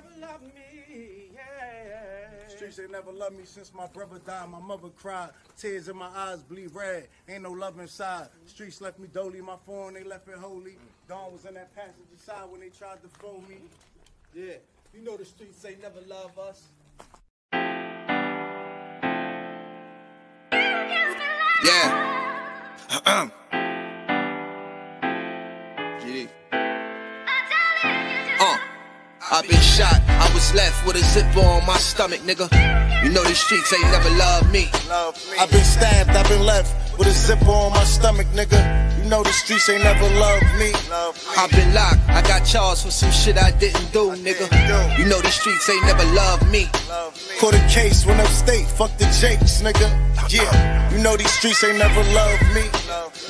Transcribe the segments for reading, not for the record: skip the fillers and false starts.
never loved me, yeah. Streets ain't never loved me since my brother died. My mother cried, tears in my eyes bleed red. Ain't no love inside. Streets left me dolly, my phone they left it holy. Dawn was in that passenger side when they tried to phone me. Yeah, you know the streets ain't never love us. Yeah. GD. I've been shot, I was left with a zipper on my stomach, nigga. You know these streets ain't never loved me. I've been stabbed, I've been left with a zipper on my stomach, nigga. You know the streets ain't never loved me. I've been locked, I got charged for some shit I didn't do, nigga. You know these streets ain't never loved me. Caught a case, went upstate, fuck the Jakes, nigga. Yeah, you know these streets ain't never loved me.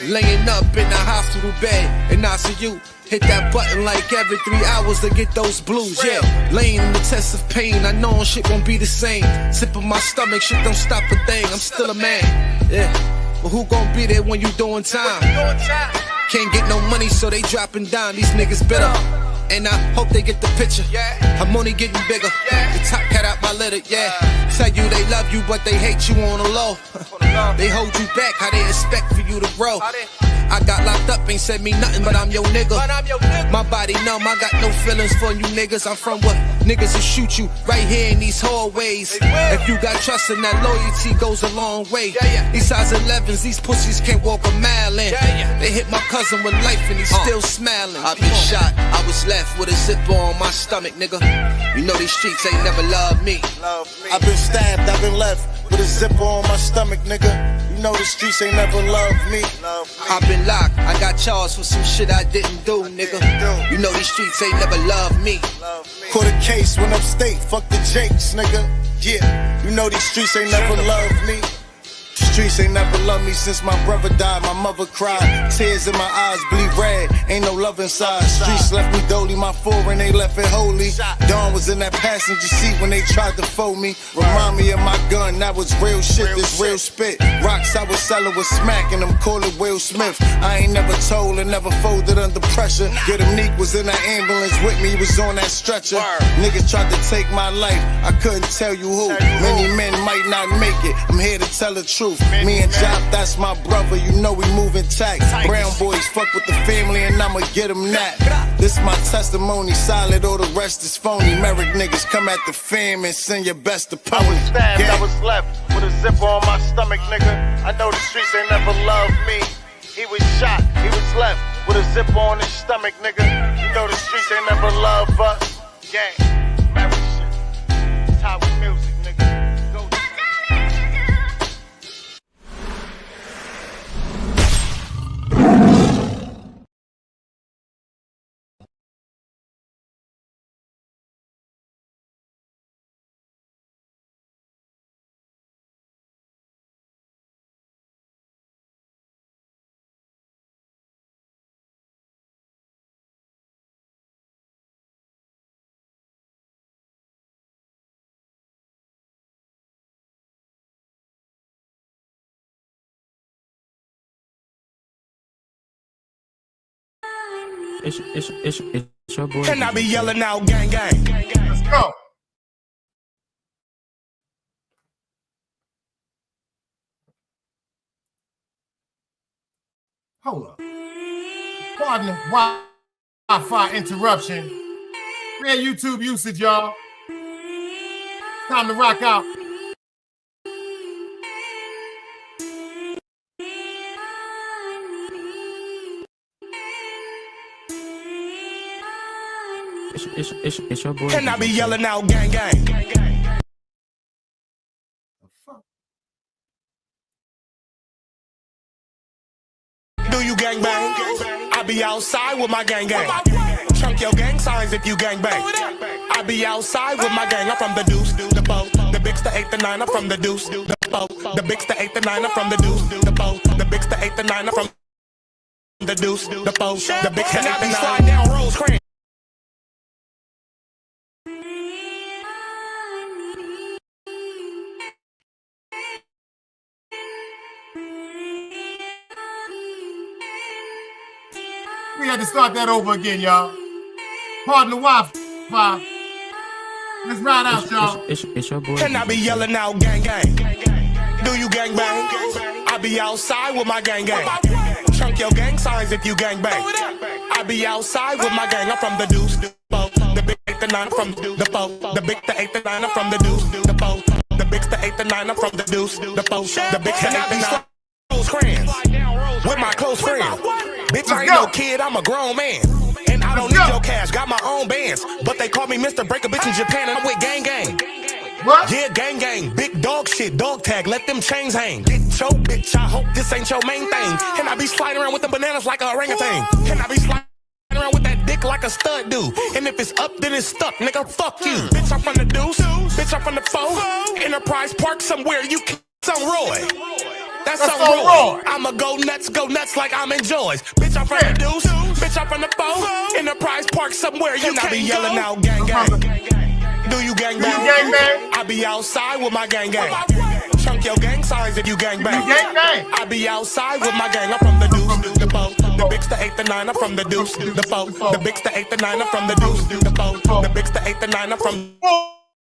Laying up in the hospital bed in ICU. Hit that button like every 3 hours to get those blues, yeah. Laying in the test of pain, I know shit won't be the same. Sipping my stomach, shit don't stop a thing, I'm still a man, yeah. But who gon' be there when you doing time? Can't get no money, so they dropping down, these niggas bitter. And I hope they get the picture. I'm only getting bigger. The top cat out my litter, yeah. Tell you they love you, but they hate you on the low. They hold you back, how they expect for you to grow. I got locked up, ain't said me nothing, but I'm your nigga. My body numb, I got no feelings for you niggas. I'm from what niggas will shoot you right here in these hallways. If you got trust in that loyalty goes a long way. These size 11s, these pussies can't walk a mile in. They hit my cousin with life and he's still smiling. I've been shot, I was left with a zipper on my stomach, nigga. You know these streets ain't never loved me. I've been stabbed, I've been left with a zipper on my stomach, nigga. You know the streets ain't never loved me. I've been locked, I got charged for some shit I didn't do, nigga. You know these streets ain't never loved me. Caught a case, went upstate, fuck the Jakes, nigga. Yeah, you know these streets ain't never loved me. Streets ain't never loved me since my brother died. My mother cried, tears in my eyes bleed red. Ain't no love inside. Streets left me dolly, my foreign they left it holy. Dawn was in that passenger seat when they tried to fold me. Remind me of my gun, that was real shit, this real spit. Rocks I was selling was smacking them, call it Will Smith. I ain't never told and never folded under pressure. Get him Neek was in that ambulance with me, he was on that stretcher. Niggas tried to take my life, I couldn't tell you who. Many men might not make it, I'm here to tell the truth. Me and Job, that's my brother, you know we moving tight. Brown boys fuck with the family and I'ma get them that. This my testimony, solid, all the rest is phony. Merrick niggas come at the fam and send your best opponent. I was stabbed, I was left with a zipper on my stomach, nigga. I know the streets ain't never loved me. He was shot, he was left with a zipper on his stomach, nigga. You know the streets ain't never loved us. Gang, Merrick shit, it's how we music, nigga. Go. It's your boy. And I be yelling out, gang, gang. Let's go. Hold up. Pardon the Wi-Fi interruption. Rare YouTube usage, y'all. Time to rock out. It's your boy. And I be yelling out, gang, gang. Do you gang bang? I be outside with my gang gang. Chunk your gang signs if you gang bang. I be outside with my gang. I'm from the deuce, the bow, the bigs, the 8, the 9. I'm from the deuce, the bow, the bigs, the 8, the 9. I'm from the deuce, the bow, the bigs, the 8, the 9. I'm from the deuce, the bow, the bigs, the 8, the 9. I be sliding down Rose Cream. We had to start that over again, y'all. Pardon the Wi-Fi Let's ride out, y'all. It's your boy. And I be yelling out gang gang. Do you gang bang? I be outside with my gang gang. Chunk your gang signs if you gang bang. I be outside with my gang. I'm from the deuce, the four, the big 8 to 9 I'm from the four, the big to 8 to 9 I'm from the deuce, the four, the big to 8 to 9 I'm from the deuce, the four, the big to 8 to 9 close friends with my close friends. Bitch, I ain't no kid, I'm a grown man. And I don't need your cash, got my own bands. But they call me Mr. Break a Bitch in Japan and I'm with gang gang. What? Yeah, gang gang, big dog shit, dog tag, let them chains hang. Get your bitch, I hope this ain't your main thing. And I be sliding around with them bananas like a orangutan. And I be sliding around with that dick like a stud do. And if it's up, then it's stuck, nigga, fuck you. Bitch, I'm from the deuce, bitch, I'm from the four. Enterprise Park somewhere, you can some Roy. That's so Roy. I'ma go nuts like I'm in Joy's. Bitch, I'm from the deuce, bitch, I'm from the four. Enterprise Park somewhere, you can't be yelling out gang gang. Do you gang bang? I be outside with my gang gang. Chunk your gang signs if you gang bang. I be outside with my gang. I'm from the deuce, the four, the bigs to 8 to 9 I'm from the deuce, the four, the bigs to 8 to 9 I'm from the deuce, the four, the bigs to 8 to 9 I'm from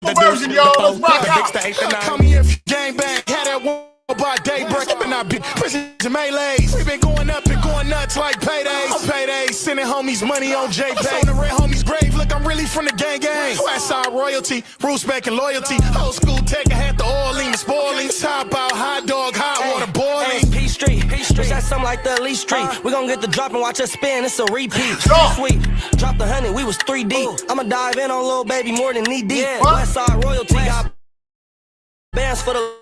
the deuce, the four, the bigs to 8 to 9. Come here, gang bang, had that one. By daybreak, and I be prison to melees. We been going up and going nuts like paydays. On paydays, sending homies money on JPay. On the red homies grave, look, I'm really from the gang gang. Westside royalty, respect and loyalty. Old school tech, I had the oiling, the spoiling. Top out, hot dog, hot water boiling. P Street, that's something like the Lee Street. We gon' get the drop and watch us spin, it's a repeat. Sweet, drop the 100, we was 3 deep. I'ma dive in on Lil Baby more than knee deep. Westside royalty, got bands for the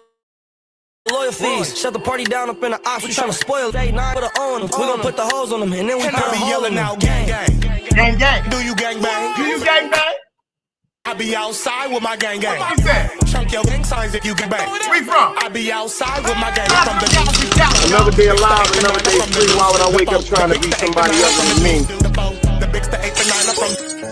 loyal fees. Shut the party down up in the ops. We tryna spoil day 9 with a on them. We gon' put the hoes on them and then we put a hole in them. Out gang gang. Gang gang. Do you gang bang? Do you gang bang? I be outside with my gang gang. What's that? Chunk your gang signs if you gang bang. Where you from? I be outside with my gang. I'm from the deuce. Another day alive, another day free. Why would I wake up trying to be somebody other than me? The bigs to 8 to 9 I'm from.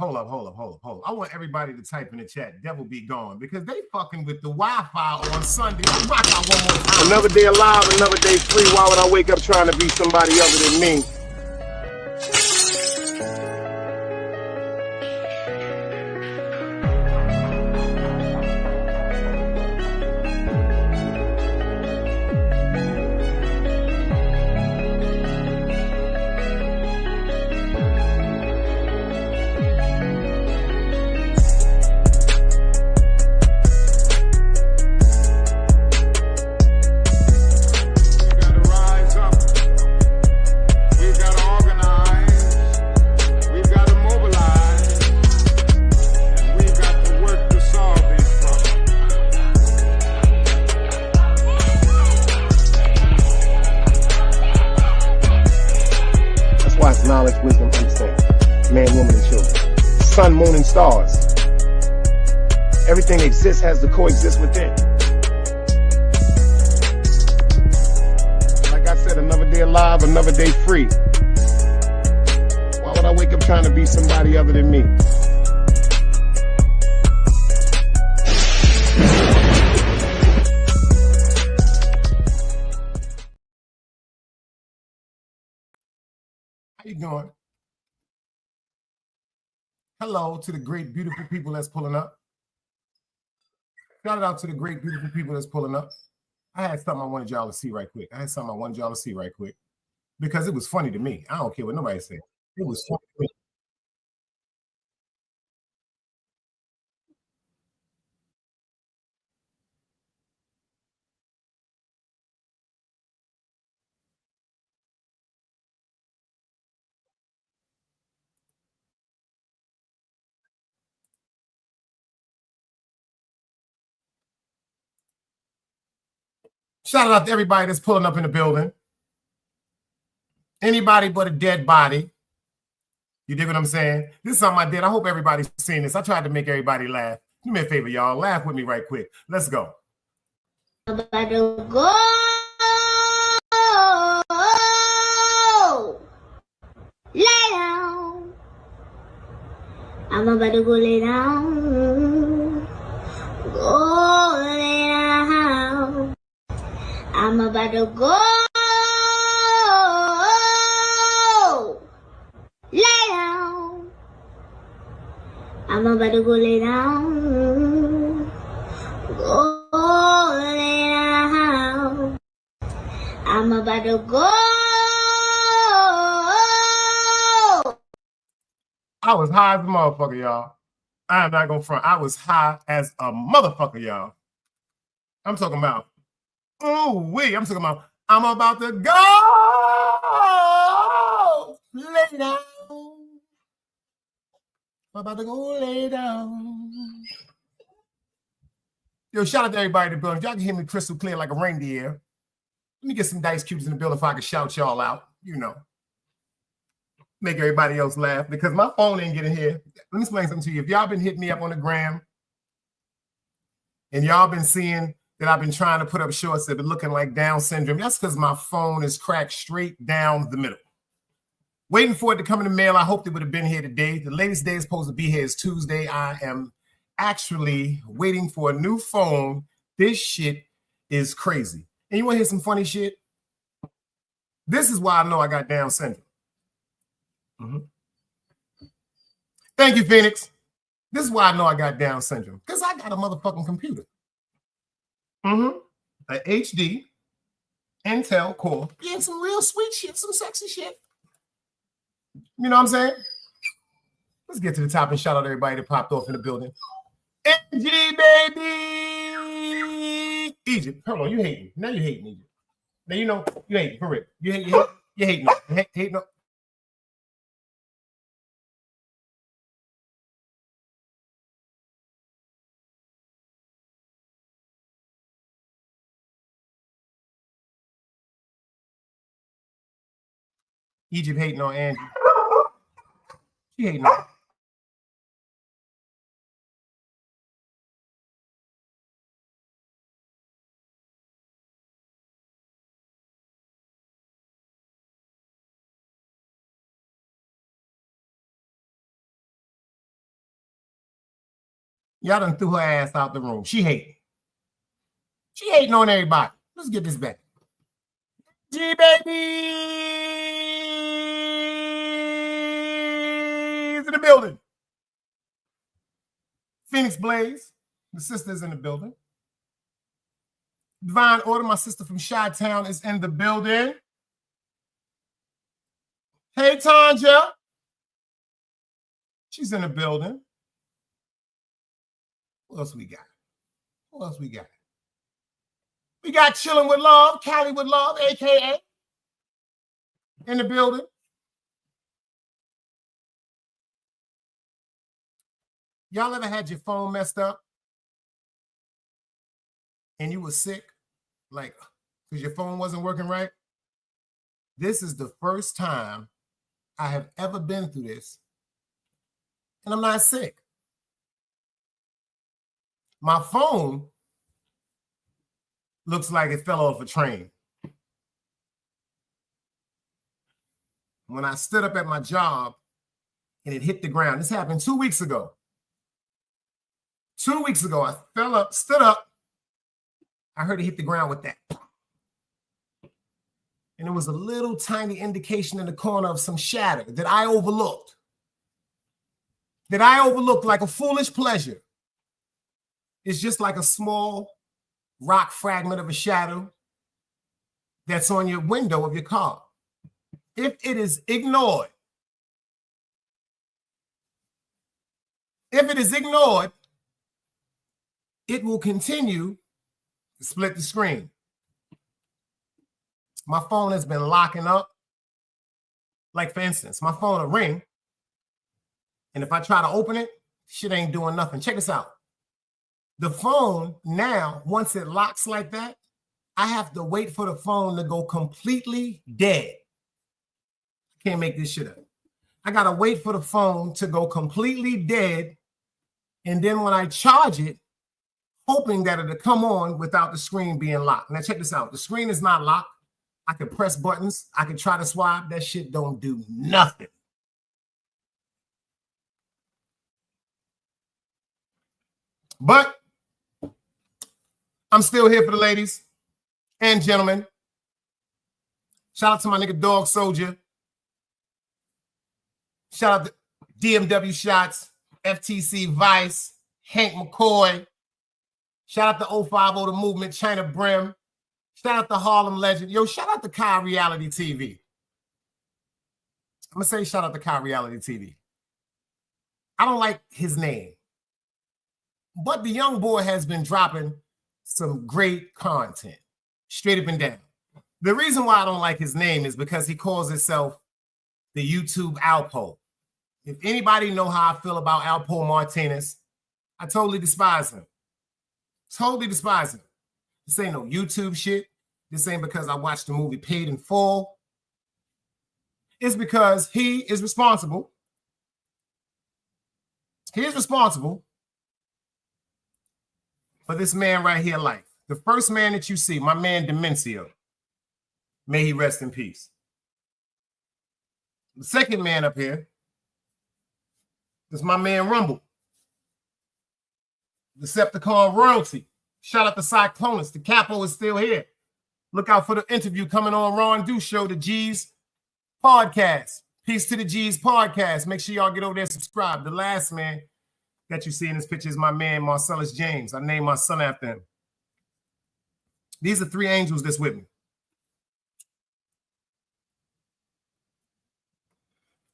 Hold up. I want everybody to type in the chat, devil be gone, because they fucking with the Wi-Fi on Sunday. Rock out one more time. Another day alive, another day free. Why would I wake up trying to be somebody other than me? Knowledge, wisdom, understanding. Man, woman, and children. Sun, moon, and stars. Everything exists has to coexist within. Like I said, another day alive, another day free. Why would I wake up trying to be somebody other than me? How you doing? Hello to the great, beautiful people that's pulling up. Shout out to the great, beautiful people that's pulling up. I had something I wanted y'all to see right quick. Because it was funny to me. I don't care what nobody said. It was funny to me. Shout out to everybody that's pulling up in the building. Anybody but a dead body. You dig what I'm saying? This is something I did. I hope everybody's seen this. I tried to make everybody laugh. Do me a favor, y'all. Laugh with me right quick. Let's go. about to go lay down. I'm about to go lay down. Go lay down. I'm about to go lay down. I'm about to go lay down. Go lay down. I'm about to go. I was high as a motherfucker, y'all. I'm not gonna front. I was high as a motherfucker, y'all. I'm talking about, I'm talking about, I'm about to go lay down. I'm about to go lay down. Yo, shout out to everybody in the building. Y'all can hear me crystal clear like a reindeer. Let me get some dice cubes in the building if I can shout y'all out, you know. Make everybody else laugh because my phone ain't getting here. Let me explain something to you. If y'all been hitting me up on the gram and y'all been seeing that I've been trying to put up shorts that have been looking like Down syndrome, that's because my phone is cracked straight down the middle. Waiting for it to come in the mail. I hoped it would have been here today. The latest day is supposed to be here is Tuesday. I am actually waiting for a new phone. This shit is crazy. And you want to hear some funny shit? This is why I know I got Down syndrome. Thank you, Phoenix. This is why I know I got Down syndrome. Because I got a motherfucking computer. A HD Intel Core. Yeah, some real sweet shit, some sexy shit. You know what I'm saying? Let's get to the top and shout out everybody that popped off in the building. MG, baby! Egypt, hold on, you hating. Now you hating Egypt. Now you know, you hating, for real. You hating. Hating. Egypt hating on Angie. She hating on. Y'all done threw her ass out the room. She hating. She hating on everybody. Let's get this back. G baby is in the building. Phoenix Blaze, the sister's in the building. Divine Order, my sister from Chi-Town, is in the building. Hey, Tanja. She's in the building. What else we got? We got Chilling with Love, Cali with Love, a.k.a. in the building. Y'all ever had your phone messed up and you were sick, like, because your phone wasn't working right? This is the first time I have ever been through this, and I'm not sick. My phone looks like it fell off a train. When I stood up at my job and it hit the ground, this happened 2 weeks ago. 2 weeks ago, I fell up, stood up. I heard it hit the ground with that. And there was a little tiny indication in the corner of some shatter that I overlooked. Like a foolish pleasure. It's just like a small rock fragment of a shadow that's on your window of your car. If it is ignored, it will continue to split the screen. My phone has been locking up. Like, for instance, my phone will ring, and if I try to open it, shit ain't doing nothing. Check this out. The phone now, once it locks like that, I have to wait for the phone to go completely dead. Can't make this shit up. I gotta wait for the phone to go completely dead, and then when I charge it, hoping that it'll come on without the screen being locked. Now check this out. The screen is not locked. I can press buttons. I can try to swipe. That shit don't do nothing. But I'm still here for the ladies and gentlemen. Shout out to my nigga Dog Soldier. Shout out to DMW Shots, FTC Vice, Hank McCoy. Shout out to 050 The Movement, China Brim. Shout out to Harlem Legend. Yo, shout out to Kai Reality TV. I'm going to say shout out to Kai Reality TV. I don't like his name. But the young boy has been dropping some great content, straight up and down. The reason why I don't like his name is because he calls himself the YouTube Alpo. If anybody know how I feel about Alpo Martinez, I totally despise him. Totally despise him. This ain't no YouTube shit. This ain't because I watched the movie Paid in Full. It's because he is responsible. He is responsible for this man right here life. The first man that you see, my man Demencio, may he rest in peace. The second man up here is my man Rumble. Decepticon royalty. Shout out to Cyclonus. The Capo is still here. Look out for the interview coming on Raw and Do Show, the G's podcast. Peace to the G's podcast. Make sure y'all get over there and subscribe. The last man that you see in this picture is my man Marcellus James. I named my son after him. These are three angels that's with me.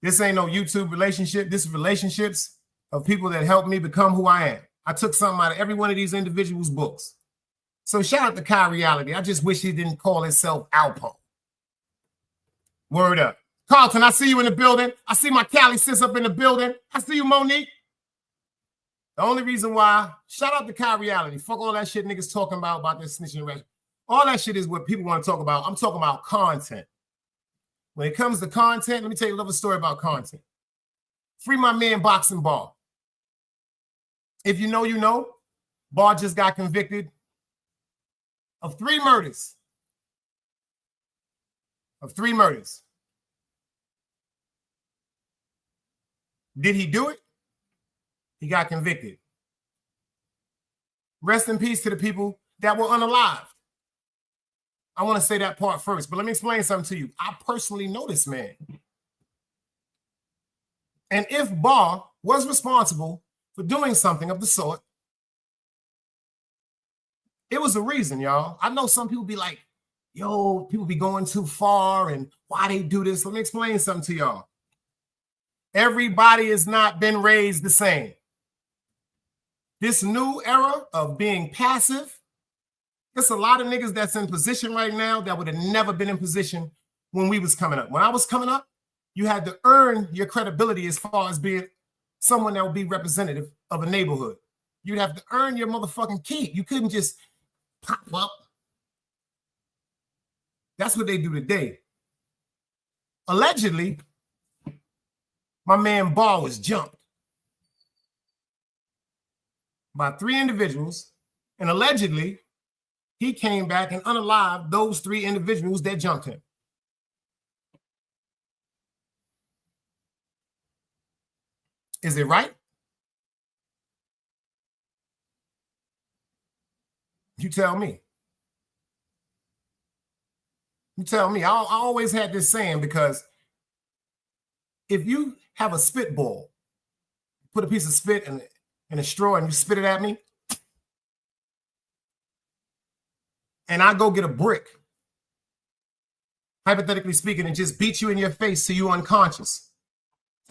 This ain't no YouTube relationship. This is relationships of people that helped me become who I am. I took something out of every one of these individuals' books. So shout out to Kai Reality. I just wish he didn't call himself Alpo. Word up. Carlton, I see you in the building. I see my Cali sis up in the building. I see you, Monique. The only reason why, shout out to Kai Reality. Fuck all that shit niggas talking about this snitching arrest. All that shit is what people want to talk about. I'm talking about content. When it comes to content, let me tell you a little story about content. Free my man Boxing Ball. If you know, you know. Ball just got convicted of 3 murders. Did he do it? He got convicted. Rest in peace to the people that were unalived. I want to say that part first, but let me explain something to you. I personally know this man. And if Barr was responsible for doing something of the sort, it was a reason, y'all. I know some people be like, yo, people be going too far and why they do this. Let me explain something to y'all. Everybody has not been raised the same. This new era of being passive, there's a lot of niggas that's in position right now that would have never been in position when we was coming up. When I was coming up, you had to earn your credibility as far as being someone that would be representative of a neighborhood. You'd have to earn your motherfucking keep. You couldn't just pop up. That's what they do today. Allegedly, my man Barr was jumped by 3 individuals, and allegedly, he came back and unalived those 3 individuals that jumped him. Is it right? You tell me. You tell me. I always had this saying, because if you have a spitball, put a piece of spit in a straw and you spit it at me, and I go get a brick, hypothetically speaking, and just beat you in your face till you unconscious.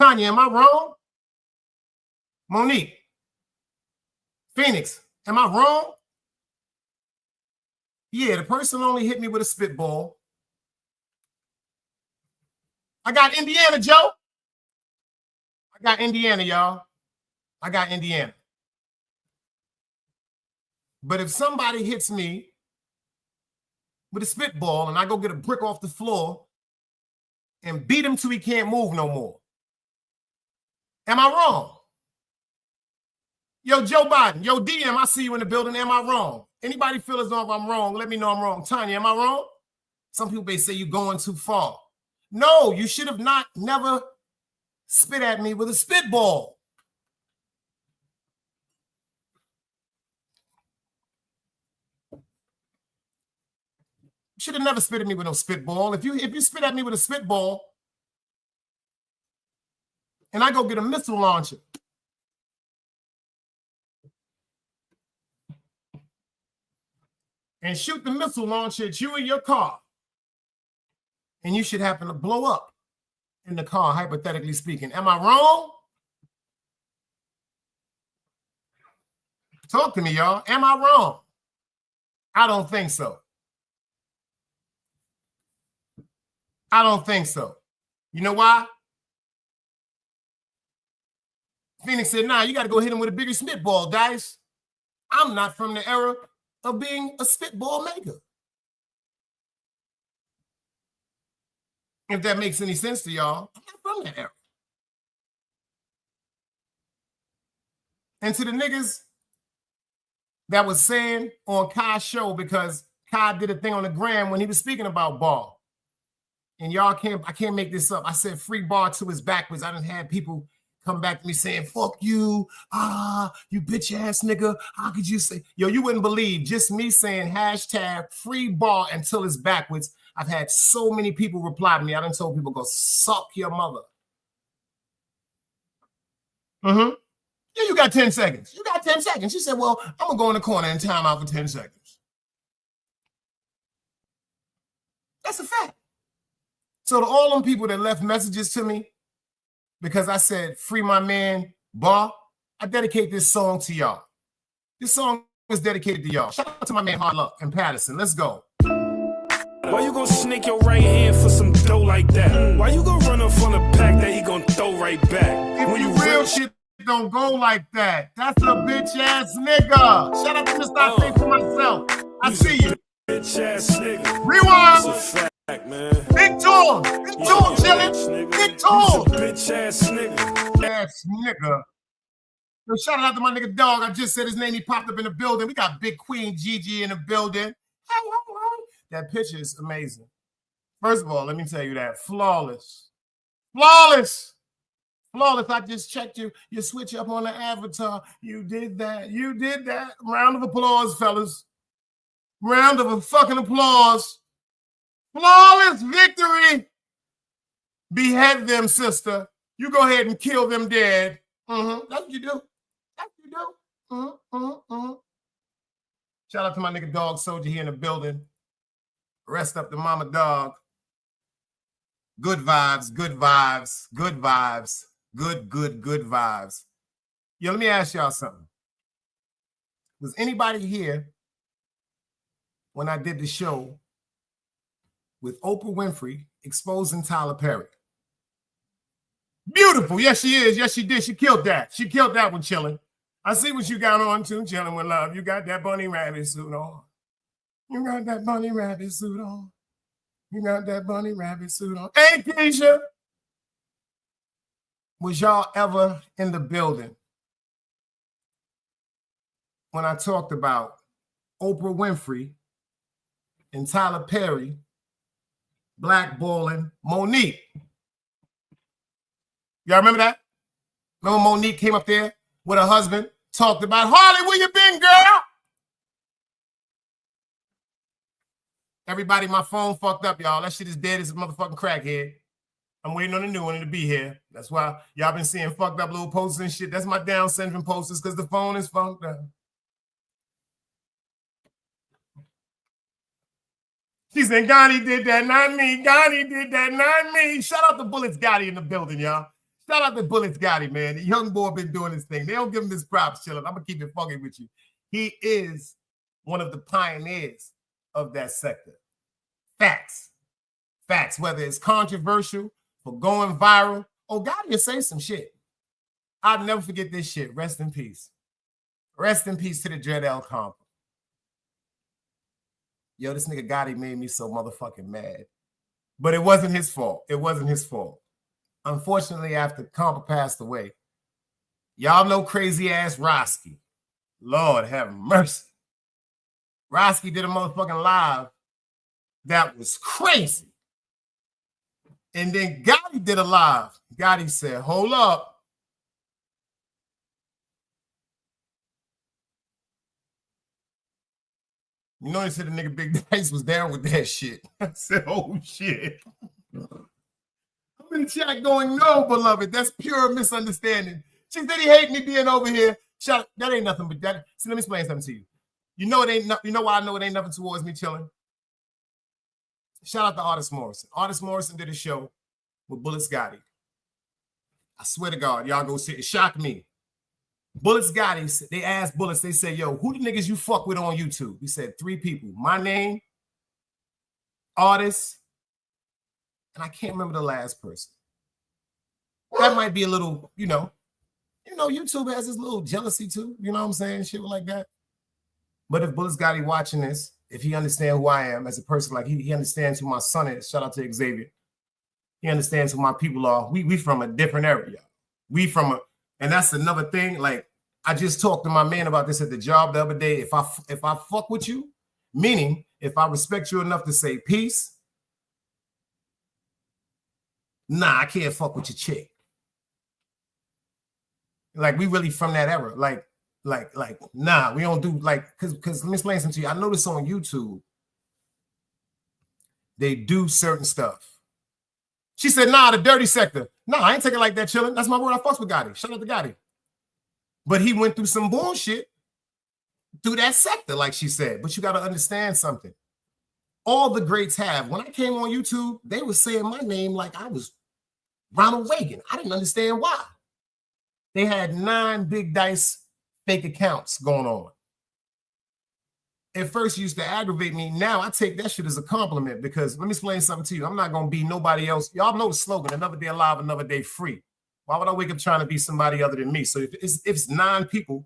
Tanya, am I wrong? Monique, Phoenix, am I wrong? Yeah, the person only hit me with a spitball. I got Indiana, Joe. I got Indiana, y'all. I got Indiana. But if somebody hits me with a spitball and I go get a brick off the floor and beat him till he can't move no more, am I wrong? Yo, Joe Biden, yo, DM, I see you in the building. Am I wrong? Anybody feel as though if I'm wrong, let me know I'm wrong. Tanya, am I wrong? Some people may say you're going too far. No, you should have never spit at me with a spitball. You should have never spit at me with no spitball. If you spit at me with a spitball and I go get a missile launcher, and shoot the missile launcher at you in your car, and you should happen to blow up in the car, hypothetically speaking. Am I wrong? Talk to me, y'all. Am I wrong? I don't think so. I don't think so. You know why? Phoenix said, nah, you got to go hit him with a bigger spitball, Dice. I'm not from the era of being a spitball maker. If that makes any sense to y'all, I'm not from that era. And to the niggas that was saying on Kai's show, because Kai did a thing on the gram when he was speaking about Ball. And y'all I can't make this up. I said free Ball to his backwards. I done had people come back to me saying, fuck you, you bitch ass nigga. How could you say? Yo, you wouldn't believe just me saying hashtag free Ball until it's backwards. I've had so many people reply to me. I done told people, go suck your mother. Yeah, you got 10 seconds. You got 10 seconds. She said, well, I'm gonna go in the corner and time out for 10 seconds. That's a fact. So to all them people that left messages to me, because I said, free my man, Bar, I dedicate this song to y'all. This song is dedicated to y'all. Shout out to my man, Hard Luck and Patterson. Let's go. Why you gonna snake your right hand for some dough like that? Why you gonna run up on the pack that he gonna throw right back? If when you real shit don't go like that, that's a bitch ass nigga. Shout out to Mr. I Think For Myself. I see you. Bitch ass nigga. Rewind. Man. Big Tool chillin'. Big Tool. Bitch ass nigga. Ass nigga. So shout out to my nigga Dog. I just said his name. He popped up in the building. We got Big Queen Gigi in the building. That picture is amazing. First of all, let me tell you that. Flawless. Flawless. Flawless. I just checked you. You switch up on the avatar. You did that. You did that. Round of applause, fellas. Round of a fucking applause. Flawless victory. Behead them, sister. You go ahead and kill them dead. That's what you do. That's what you do. Shout out to my nigga Dog Soldier here in the building. Rest up the mama dog. Good vibes, good vibes, good vibes, good vibes. Yo, let me ask y'all something. Was anybody here when I did the show with Oprah Winfrey exposing Tyler Perry? Beautiful. Yes, she is. Yes, she did. She killed that. She killed that one, chilling. I see what you got on too, chilling with love. You got that bunny rabbit suit on. You got that bunny rabbit suit on. You got that bunny rabbit suit on. Hey, Keisha. Was y'all ever in the building when I talked about Oprah Winfrey and Tyler Perry blackballing Monique? Y'all remember that? Remember Monique came up there with her husband, talked about, Harley, where you been, girl? Everybody, my phone fucked up, y'all. That shit is dead as a motherfucking crackhead. I'm waiting on a new one to be here. That's why y'all been seeing fucked up little posters and shit. That's my Down syndrome posters because the phone is funked up. She said, Gotti did that, not me. Gotti did that, not me. Shout out to Bullets Gotti in the building, y'all. Shout out to Bullets Gotti, man. The young boy been doing this thing. They don't give him this props, chillin'. I'm going to keep it fucking with you. He is one of the pioneers of that sector. Facts. Facts. Whether it's controversial, for going viral. Oh, Gotti will say some shit. I'll never forget this shit. Rest in peace. Rest in peace to the Dread L Comp. Yo, this nigga Gotti made me so motherfucking mad. But it wasn't his fault. It wasn't his fault. Unfortunately, after Compa passed away, Y'all know crazy ass Roski. Lord have mercy. Roski did a motherfucking live that was crazy. And then Gotti did a live. Gotti said, hold up. You know, they said the nigga Big Dice was down with that shit. I said, oh shit. I'm in the chat going, no, beloved. That's pure misunderstanding. She said he hate me being over here. That ain't nothing but that. See, let me explain something to you. You know it ain't. You know why I know it ain't nothing towards me chilling? Shout out to Artist Morrison. Artist Morrison did a show with Bullets Gotti. I swear to God, y'all go see it. It shocked me. Bullets Gotti, they asked Bullets, they said, yo, who the niggas you fuck with on YouTube? He said 3 people. My name, Artist, and I can't remember the last person. That might be a little, you know, YouTube has this little jealousy too. You know what I'm saying? Shit like that. But if Bullets Gotti watching this, if he understands who I am as a person, like he understands who my son is, shout out to Xavier. He understands who my people are. We from a different area. And that's another thing. Like, I just talked to my man about this at the job the other day. If I fuck with you, meaning if I respect you enough to say peace, nah, I can't fuck with your chick. Like, we really from that era. Like, nah, we don't do like, because let me explain something to you. I noticed on YouTube, they do certain stuff. She said, nah, the dirty sector. Nah, I ain't taking like that chilling. That's my word. I fucks with Gotti. Shout out to Gotti. But he went through some bullshit through that sector, like she said. But you got to understand something. All the greats have. When I came on YouTube, they were saying my name like I was Ronald Reagan. I didn't understand why. They had 9 Big Dice fake accounts going on. At first, it used to aggravate me. Now I take that shit as a compliment because let me explain something to you. I'm not going to be nobody else. Y'all know the slogan, another day alive, another day free. Why would I wake up trying to be somebody other than me? So if it's 9 people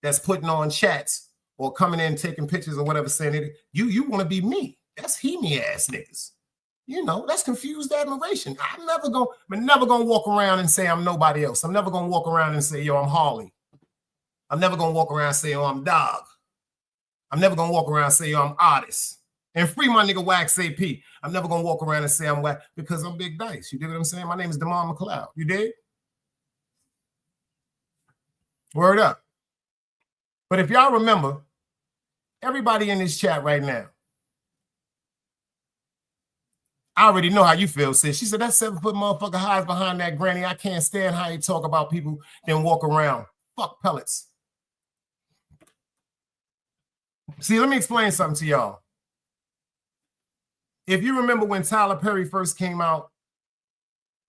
that's putting on chats or coming in taking pictures or whatever saying it, you want to be me. That's he-me ass niggas. You know, that's confused admiration. I'm never gonna walk around and say I'm nobody else. I'm never gonna walk around and say, yo, I'm Harley. I'm never gonna walk around and say, yo, I'm Dog. I'm never gonna walk around and say, yo, I'm Artist. And free my nigga Wax AP. I'm never gonna walk around and say I'm Wax because I'm Big Dice. You dig what I'm saying? My name is Damon McLeod. You dig? Word up. But if y'all remember, everybody in this chat right now, I already know how you feel, sis. She said, that 7-foot motherfucker hides behind that granny. I can't stand how you talk about people then walk around. Fuck pellets. See, let me explain something to y'all. If you remember when Tyler Perry first came out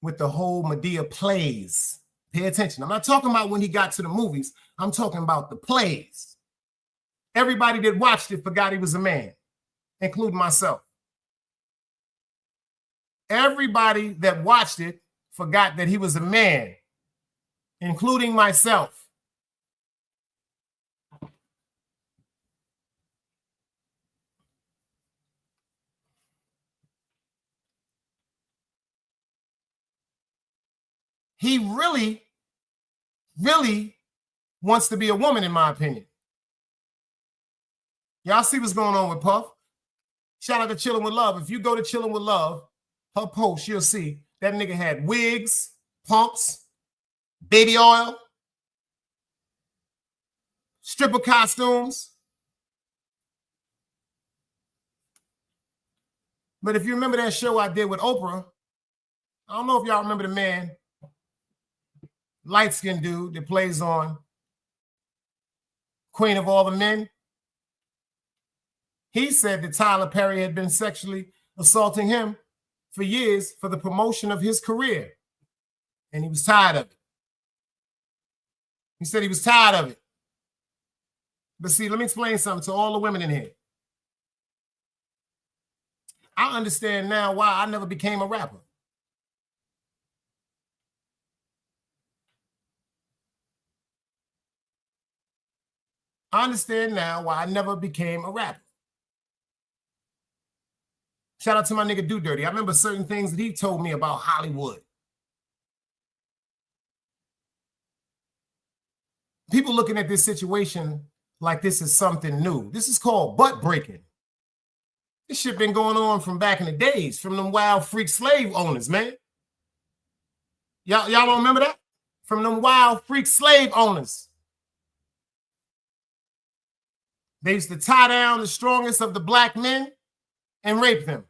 with the whole Madea plays, pay attention. I'm not talking about when he got to the movies. I'm talking about the plays. Everybody that watched it forgot he was a man, including myself. Everybody that watched it forgot that he was a man, including myself. He really, really wants to be a woman, in my opinion. Y'all see what's going on with Puff? Shout out to Chillin' With Love. If you go to Chillin' With Love, her post, you'll see that nigga had wigs, pumps, baby oil, stripper costumes. But if you remember that show I did with Oprah, I don't know if y'all remember the man, light-skinned dude that plays on Queen of All the Men. He said that Tyler Perry had been sexually assaulting him for years for the promotion of his career. And he was tired of it. He said he was tired of it. But see, let me explain something to all the women in here. I understand now why I never became a rapper. I understand now why I never became a rapper. Shout out to my nigga Do Dirty. I remember certain things that he told me about Hollywood. people looking at this situation like this is something new. This is called butt breaking. This shit been going on from back in the days, from them wild freak slave owners, man. Y'all don't remember that? From them wild freak slave owners. They used to tie down the strongest of the black men and rape them.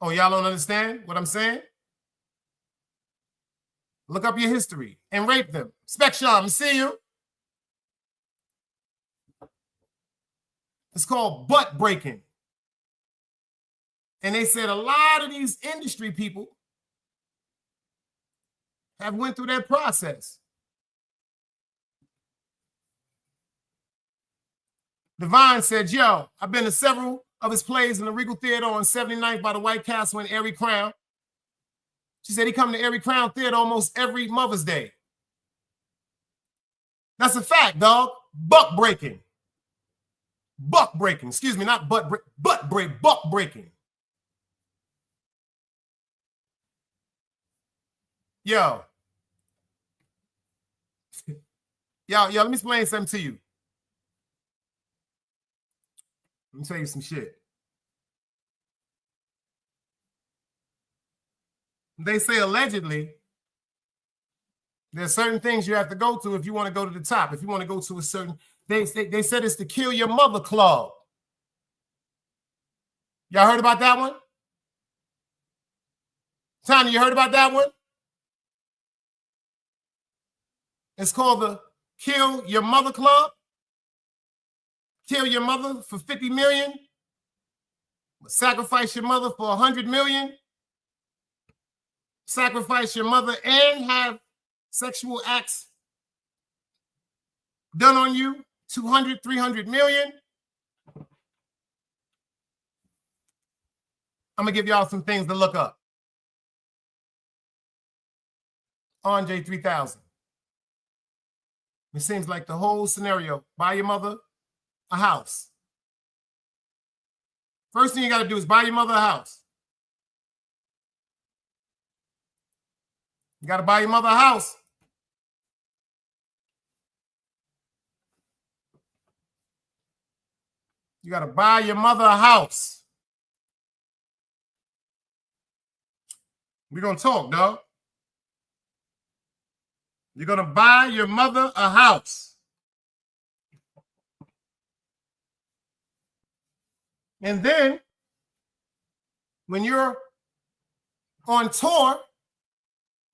Oh, y'all don't understand what I'm saying? Look up your history and rape them. Specshawn, see you. It's called butt breaking. And they said a lot of these industry people have went through that process. Divine said, yo, I've been to several of his plays in the Regal Theater on 79th by the White Castle in Erie Crown. She said he come to Erie Crown Theater almost every Mother's Day. That's a fact, dog. Buck breaking. Buck breaking. Excuse me, not butt break, buck breaking. Yo, let me explain something to you. Let me tell you some shit. They say allegedly there's certain things you have to go to if you want to go to the top. If you want to go to a certain, they said it's the Kill Your Mother Club. Y'all heard about that one? Tanya, you heard about that one? It's called the Kill Your Mother Club. Kill your mother for 50 million. Sacrifice your mother for 100 million. Sacrifice your mother and have sexual acts done on you, 200, 300 million. I'm going to give y'all some things to look up. Andre 3000. It seems like the whole scenario, buy your mother a house. First thing you got to do is buy your mother a house. You got to buy your mother a house. You got to buy your mother a house. We're going to talk, dog. You're going to buy your mother a house. And then, when you're on tour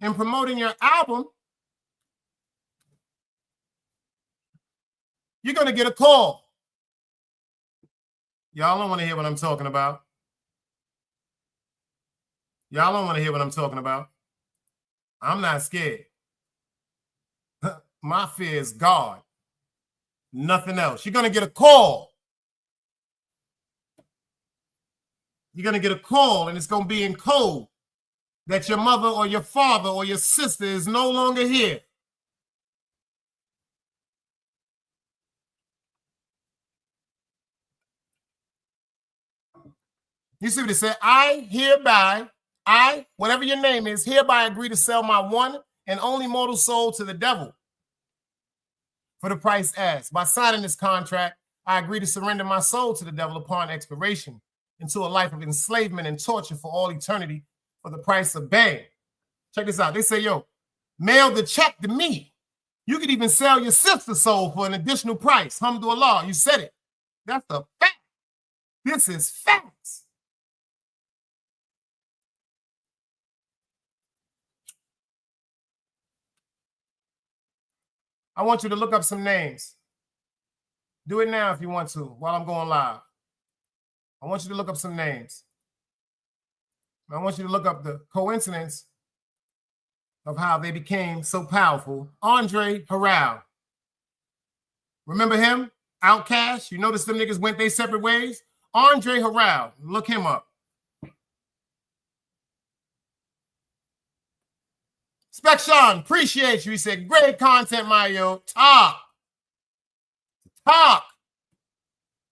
and promoting your album, you're going to get a call. Y'all don't want to hear what I'm talking about. Y'all don't want to hear what I'm talking about. I'm not scared. My fear is God. Nothing else. You're going to get a call. You're going to get a call, and it's going to be in code that your mother or your father or your sister is no longer here. You see what it said? I, whatever your name is, hereby agree to sell my one and only mortal soul to the devil for the price asked. By signing this contract, I agree to surrender my soul to the devil upon expiration into a life of enslavement and torture for all eternity for the price of bang. Check this out. They say, yo, mail the check to me. You could even sell your sister's soul for an additional price. Alhamdulillah, you said it. That's a fact. This is facts. I want you to look up some names. Do it now if you want to, while I'm going live. I want you to look up some names. I want you to look up the coincidence of how they became so powerful. Andre Harrell. Remember him? Outkast. You notice them niggas went their separate ways? Andre Harrell. Look him up. Spec Sean, appreciate you. He said, great content, Mario. Talk.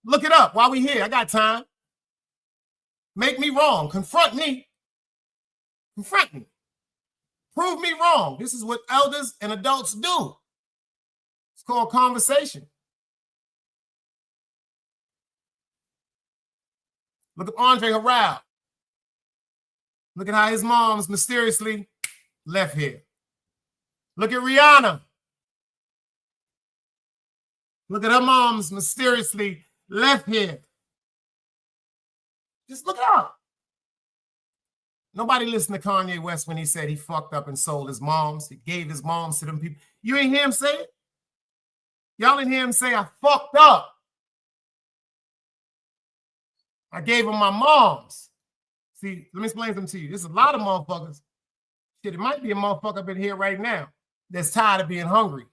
Look it up while we here. I got time. Make me wrong. Confront me. Confront me. Prove me wrong. This is what elders and adults do. It's called conversation. Look at Andre Harrell. Look at how his mom's mysteriously left here. Look at Rihanna. Look at her mom's mysteriously left here. Just look it up. Nobody listened to Kanye West when he said he fucked up and sold his moms. He gave his moms to them people. You ain't hear him say it? Y'all didn't hear him say, I fucked up. I gave him my moms. See, let me explain something to you. There's a lot of motherfuckers. Shit, it might be a motherfucker up in here right now that's tired of being hungry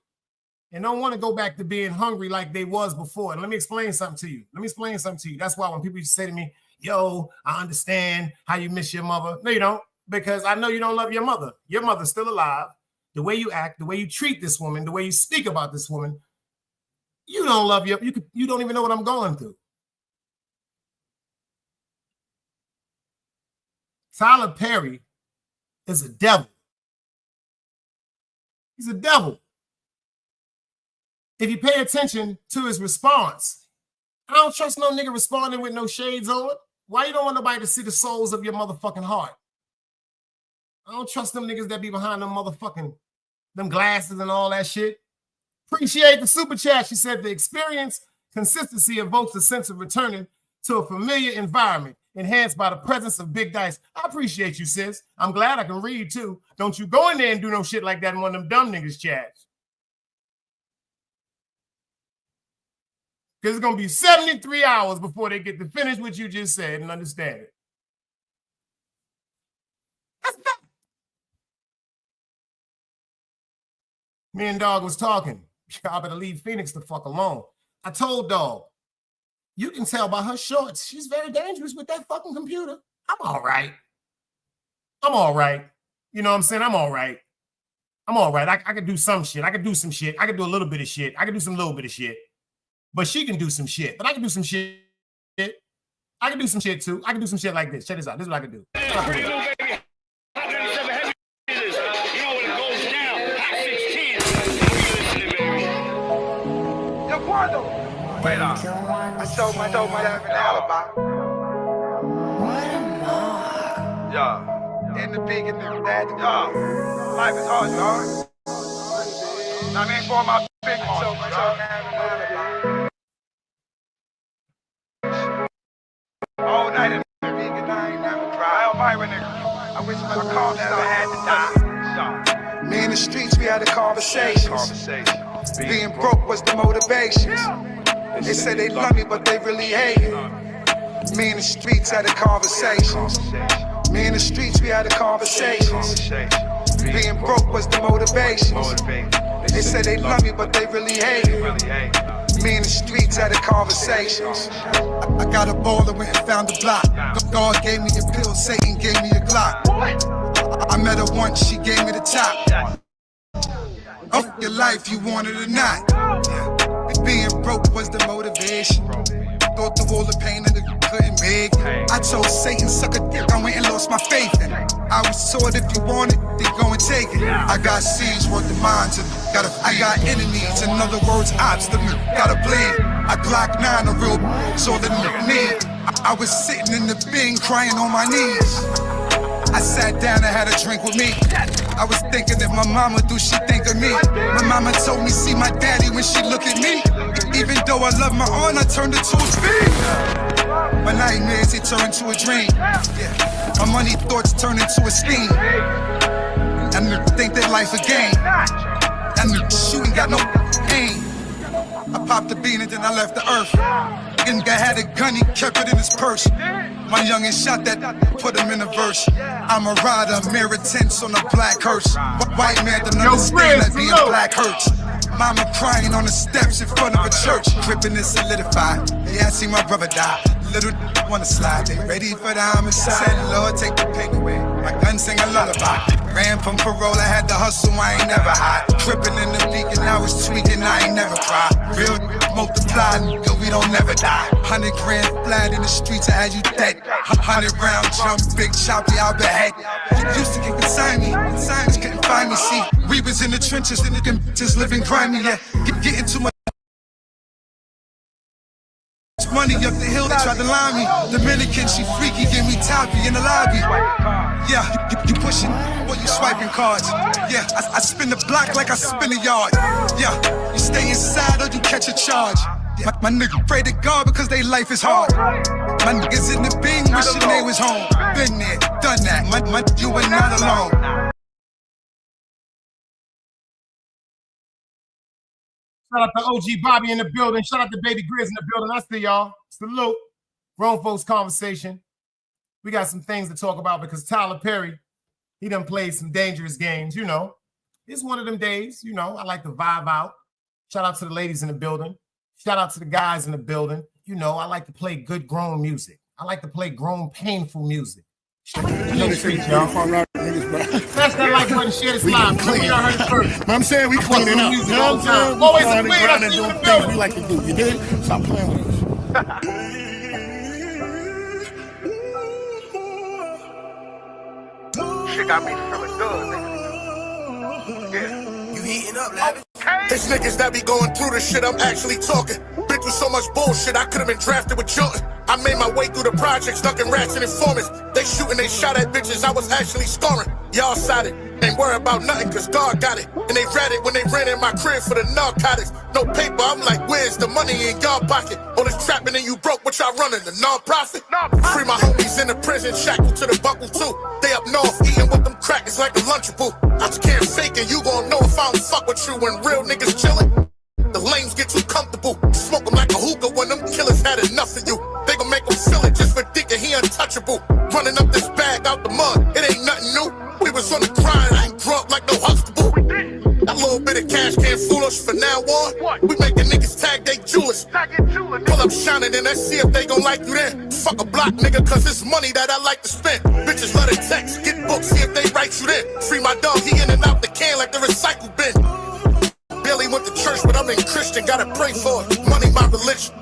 and don't want to go back to being hungry like they was before. And let me explain something to you. That's why when people used to say to me, yo, I understand how you miss your mother. No, you don't, because I know you don't love your mother. Your mother's still alive. The way you act, the way you treat this woman, the way you speak about this woman, you don't love you don't even know what I'm going through. Tyler Perry is a devil. He's a devil. If you pay attention to his response, I don't trust no nigga responding with no shades on. Why you don't want nobody to see the souls of your motherfucking heart? I don't trust them niggas that be behind them motherfucking, them glasses and all that shit. Appreciate the super chat. She said the experience consistency evokes a sense of returning to a familiar environment, enhanced by the presence of Big Dice. I appreciate you, sis. I'm glad I can read too. Don't you go in there and do no shit like that in one of them dumb niggas chats. Because it's going to be 73 hours before they get to finish what you just said and understand it. That's that. Me and Dog was talking. I better leave Phoenix the fuck alone. I told Dog, you can tell by her shorts, she's very dangerous with that fucking computer. I'm all right. You know what I'm saying? I'm all right. I can do some shit. I can do some shit. I can do a little bit of shit. I can do some little bit of shit. But she can do some shit. But I can do some shit. I can do some shit too. I can do some shit like this. Check this out. This is what I can do. Wait up. I told my life an alibi. Yeah. In the big and the bad. Yeah. Life is hard, y'all. I mean, for my big all night in the big and I ain't never cry. Elvira, nigga. I wish my car never had to die. Me in the streets, we had a conversation. Being broke was the motivation. They say they love me, but they really hate me. Me in the streets had a conversation. Me in the streets, we had a conversation. Being broke was the motivation. They say they love me, but they really hate me. Me in the streets had a conversation. I got a ball and went and found a block. God gave me a pill, Satan gave me a Glock. I met her once, she gave me the top. Of your life, you want it or not. Being broke was the motivation. Go through all the pain and the couldn't make it. I told Satan, suck a dick, I went and lost my faith in it. I was told if you want it, then go and take it. I got seeds worth the minds of me. I got enemies, in other words, ops to me. Gotta bleed. I Glock 9, a real so the need. I was sitting in the bin crying on my knees. I sat down and had a drink with me. I was thinking if my mama do, she think of me. My mama told me see my daddy when she look at me. Even though I love my aunt, I turned it to a speed. My nightmares, it turned to a dream. My money thoughts turned into a scheme. And think that life a game. And shooting got no aim. I popped the bean and then I left the earth. And guy had a gun, he kept it in his purse. My youngin' shot that, put him in a verse. I'm a rider, mirror tints on a black hearse. White man don't understand that being black hurts. Mama crying on the steps in front of a church. Crippin' is solidified. Yeah, I see my brother die. Little wanna slide. They ready for the homicide. Said, Lord, take the pain away. My gun sing a lullaby. Ran from parole, I had to hustle, I ain't never hide. Tripping in the beacon, I was tweaking, I ain't never cry. Real multiply, nigga, we don't never die. 100 grand flat in the streets, I had you dead. 100 round jump, big choppy, I'll be head. Used to get beside me, signs couldn't find me. See, we was in the trenches, and the bitches living grimy, yeah. Getting too much money up the hill, they tried to line me. Dominican, she freaky, give me toppy in the lobby. Yeah, you pushing, or you swiping cards. Yeah, I spin the block like I spin a yard. Yeah, you stay inside or you catch a charge. My nigga pray to God because they life is hard. My niggas in the Bing wishing they was home. Been there, done that, you ain't not alone. Shout out to OG Bobby in the building. Shout out to Baby Grizz in the building. I see y'all. Salute. Grown folks conversation. We got some things to talk about because Tyler Perry, he done played some dangerous games. You know, it's one of them days. You know, I like to vibe out. Shout out to the ladies in the building. Shout out to the guys in the building. You know, I like to play good grown music. I like to play grown painful music. That's that like button, share this live. Y'all heard it first. I'm saying we cleaning up. You know what I'm saying? Always we clean up and doing things we like to do. You dig? Stop playing with us. Shit got me feeling good, nigga. Yeah. You heating up, Lavish? It's niggas that be going through the shit I'm actually talking. Been through so much bullshit, I could've been drafted with Jordan. I made my way through the projects, ducking rats and informants. They shooting, they shot at bitches, I was actually scoring. Y'all sided, ain't worry about nothing cause God got it. And they ratted when they ran in my crib for the narcotics. No paper, I'm like, where's the money in y'all pocket? All this trapping and you broke, what y'all running, the non-profit? Free my homies in the prison, shackled to the buckle too. They up north, eating with them crackers like a Lunchable. I just can't fake it, you gon' know if I don't fuck with you when real niggas chillin'. The lames get too comfortable, smoke them like a hookah when them killers had enough of you. They gon' make them feel it just for thinking he untouchable. Running up this bag out the mud, it ain't nothing new. We was on the grind, I ain't drunk like no Huxtable. That little bit of cash can't fool us from now on. We making niggas tag they jewelers. Pull up shining and let's see if they gon' like you then. Fuck a block nigga cause it's money that I like to spend. Bitches love to text, get books, see if they write you then. Free my dog, he in and out the can like the recycle bin. Billy went to church, but I'm in Christian, gotta pray for it. Money, my religion.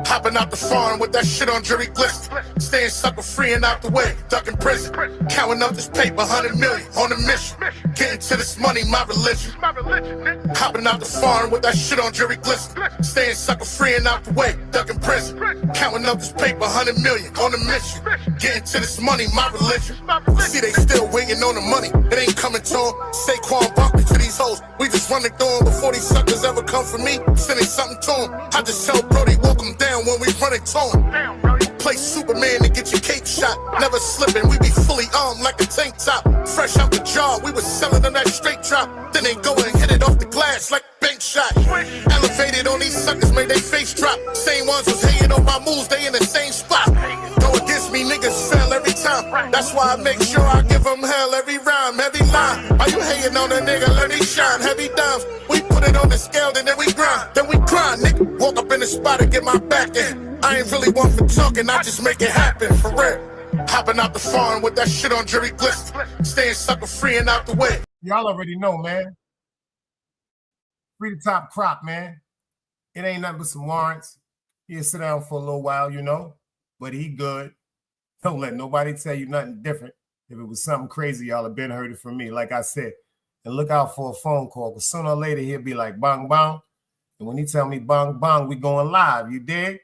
Hopping out the farm with that shit on jury glisten. Staying sucker free and out the way, ducking prison. Counting up this paper, 100 million on a mission. Getting to this money, my religion. Hopping out the farm with that shit on jury glisten. Staying sucker free and out the way, ducking prison. Counting up this paper, 100 million on a mission. Getting to this money, my religion. See, they still waiting on the money, it ain't coming to them. Saquon Barkley to these hoes, we just running through them before these suckers ever come for me. Sending something to them, I just tell Brody, walk them down when we run it to him. Play Superman and get your cape shot. Never slipping, we be fully armed like a tank top. Fresh out the jar, we was selling them that straight drop. Then they go and hit it off the glass like bank shot. Elevated on these suckers, made they face drop. Same ones was hating on my moves, they in the same spot. Go against me, niggas fail every time. That's why I make sure I give them hell every rhyme, every line. Are you hating on a nigga, let me shine, heavy dimes. We put it on the scale, then we grind. Then we grind, nigga. Walk up in the spot and get my back in. I ain't really one for talking, I just make it happen, for real. Hopping out the farm with that shit on jury glisten. Staying sucker free and out the way. Y'all already know, man. Free the top crop, man. It ain't nothing but some warrants. He'll sit down for a little while, you know, but he good. Don't let nobody tell you nothing different. If it was something crazy, y'all have been heard it from me, like I said. And look out for a phone call, because sooner or later he'll be like, bang, bang. And when he tell me bang, bang, we going live, you dig?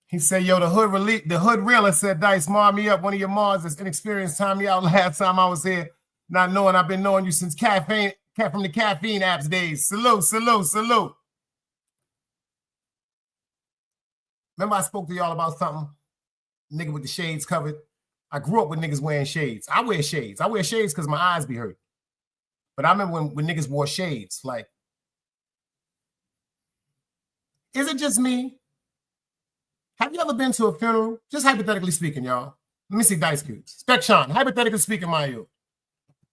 He said, yo, the hood realer said, Dice, mar me up. One of your Mars that's inexperienced time me out last time I was here. Not knowing I've been knowing you since from the caffeine apps days. Salute, salute, salute. Remember I spoke to y'all about something? Nigga with the shades covered. I grew up with niggas wearing shades. I wear shades. I wear shades because my eyes be hurt. But I remember when niggas wore shades. Like, is it just me? Have you ever been to a funeral? Just hypothetically speaking, y'all. Let me see Dice Cubes. Spec Sean, hypothetically speaking, Mayu.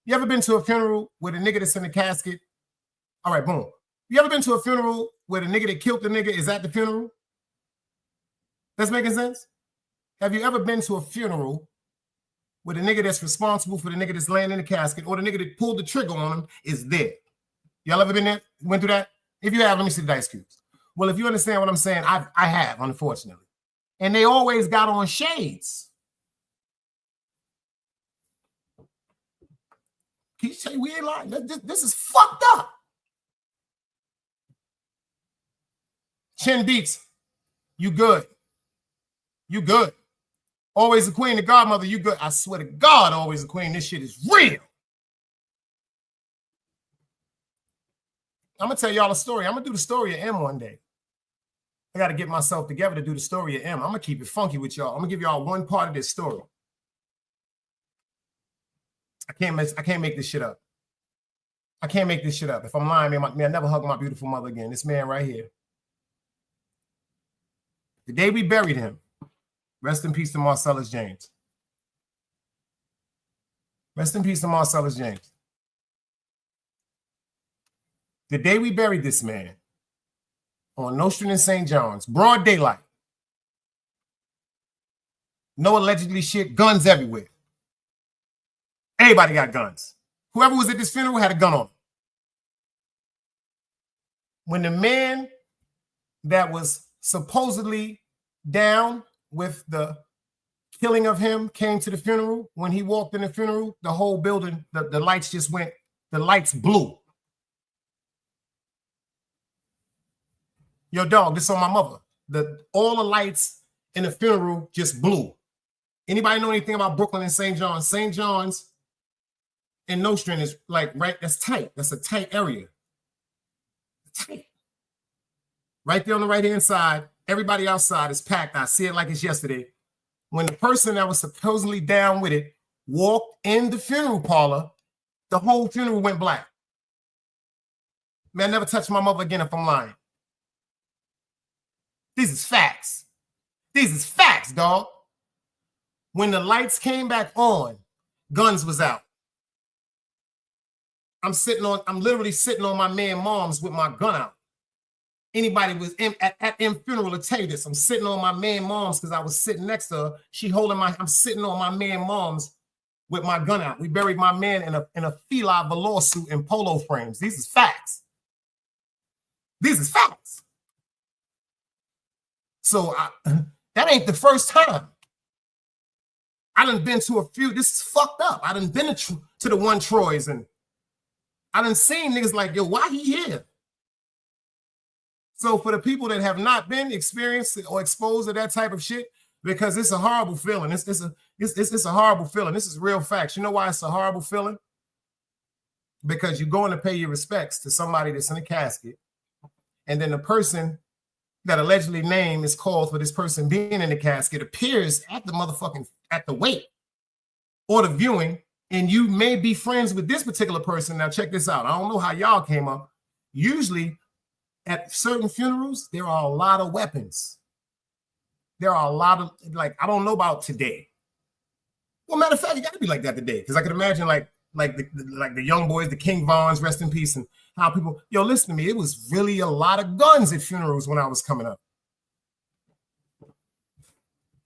You ever been to a funeral where the nigga that's in the casket? All right, boom. You ever been to a funeral where the nigga that killed the nigga is at the funeral? That's making sense? Have you ever been to a funeral where the nigga that's responsible for the nigga that's laying in the casket or the nigga that pulled the trigger on him is there? Y'all ever been there? Went through that? If you have, let me see the dice cubes. Well, if you understand what I'm saying, I have, unfortunately. And they always got on shades. Can you say we ain't lying? This is fucked up. Chin Beats, you good. You good. Always the queen, the godmother, you good. I swear to God, always the queen. This shit is real. I'm going to tell y'all a story. I'm going to do the story of M one day. I got to get myself together to do the story of M. I'm going to keep it funky with y'all. I'm going to give y'all one part of this story. I can't make this shit up. I can't make this shit up. If I'm lying, man, I never hug my beautiful mother again. This man right here. The day we buried him, rest in peace to Marcellus James. Rest in peace to Marcellus James. The day we buried this man on Nostrand and St. John's, broad daylight. No allegedly shit, guns everywhere. Everybody got guns. Whoever was at this funeral had a gun on him. When the man that was supposedly down with the killing of him came to the funeral, when he walked in the funeral, the whole building, the lights just went, the lights blew. Yo, dog, this on my mother. All the lights in the funeral just blew. Anybody know anything about Brooklyn and St. John's? St. John's and Nostrand is like, right, that's tight. That's a tight area. Tight. Right there on the right-hand side, everybody outside is packed. I see it like it's yesterday. When the person that was supposedly down with it walked in the funeral parlor, the whole funeral went black. Man, never touch my mother again if I'm lying. These is facts. These is facts, dog. When the lights came back on, guns was out. I'm literally sitting on my man mom's with my gun out. Anybody was at funeral will tell you this. I'm sitting on my man mom's because I was sitting next to her. I'm sitting on my man mom's with my gun out. We buried my man in a fila velour suit and polo frames. These is facts. These is facts. So that ain't the first time. I done been to a few. This is fucked up. I done been to the one Troy's and I done seen niggas like, yo, why he here? So for the people that have not been experienced or exposed to that type of shit, because it's a horrible feeling. It's a horrible feeling. This is real facts. You know why it's a horrible feeling? Because you're going to pay your respects to somebody that's in a casket, and then the person that allegedly name is called for this person being in the casket appears at the wake or the viewing, and you may be friends with this particular person. Now check this out. I don't know how y'all came up. Usually at certain funerals, there are a lot of weapons. There are a lot of, like, I don't know about today. Well, matter of fact, it got to be like that today, because I could imagine like the young boys, the King Vons, rest in peace, and how people, yo, listen to me, it was really a lot of guns at funerals when I was coming up.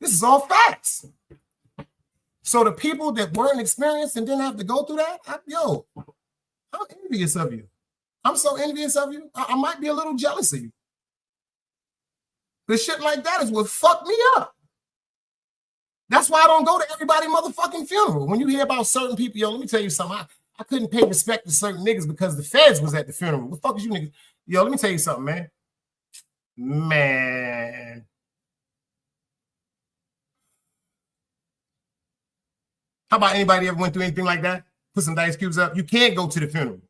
This is all facts. So the people that weren't experienced and didn't have to go through that, I'm envious of you. I'm so envious of you. I might be a little jealous of you. The shit like that is what fucked me up. That's why I don't go to everybody motherfucking funeral. When you hear about certain people, yo, let me tell you something. I couldn't pay respect to certain niggas because the feds was at the funeral. What the fuck is you niggas? Yo, let me tell you something, man. Man. How about anybody ever went through anything like that? Put some dice cubes up. You can't go to the funeral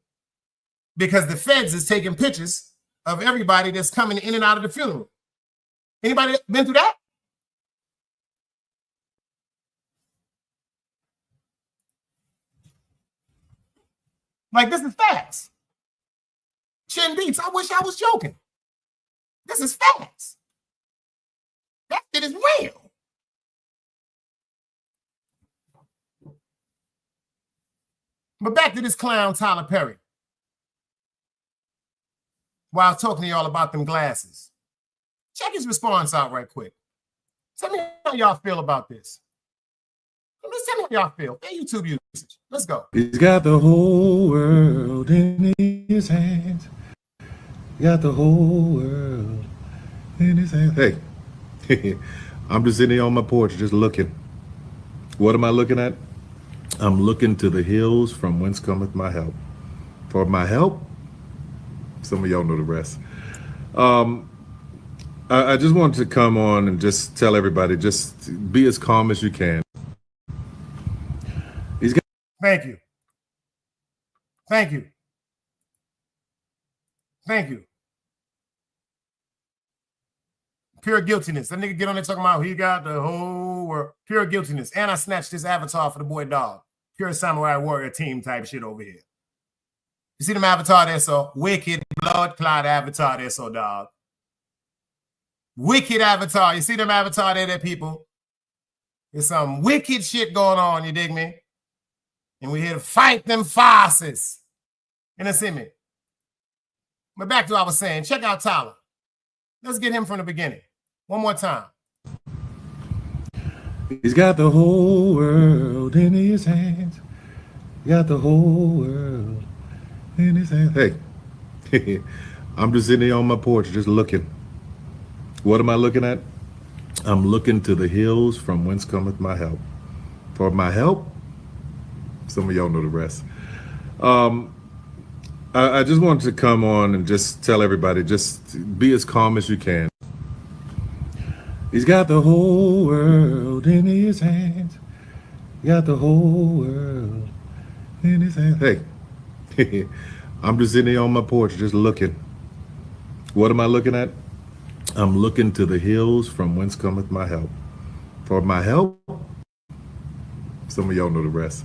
because the feds is taking pictures of everybody that's coming in and out of the funeral. Anybody been through that? Like, this is facts. Chin Beats, I wish I was joking. This is facts. That shit is real. But back to this clown, Tyler Perry. While talking to y'all about them glasses. Check his response out right quick. Tell me how y'all feel about this. Let's tell me how y'all feel. Hey, YouTube usage. Let's go. He's got the whole world in his hands. Got the whole world in his hands. Hey, I'm just sitting here on my porch just looking. What am I looking at? I'm looking to the hills from whence cometh my help. For my help, some of y'all know the rest. I just wanted to come on and just tell everybody, just be as calm as you can. Thank you. Thank you. Thank you. Pure guiltiness. That nigga get on there talking about he got the whole world. Pure guiltiness. And I snatched this avatar for the boy dog. Pure samurai warrior team type shit over here. You see them avatar there, so wicked blood clot avatar there, so dog. Wicked avatar. You see them avatar there, people? There's some wicked shit going on, you dig me? And we're here to fight them farces. And that's me. But back to what I was saying. Check out Tyler. Let's get him from the beginning. One more time. He's got the whole world in his hands. Got the whole world in his hands. Hey, I'm just sitting here on my porch just looking. What am I looking at? I'm looking to the hills from whence cometh my help. For my help, some of y'all know the rest. I just wanted to come on and just tell everybody, just be as calm as you can. He's got the whole world in his hands. Got the whole world in his hands. Hey, I'm just sitting here on my porch just looking. What am I looking at? I'm looking to the hills from whence cometh my help. For my help, some of y'all know the rest.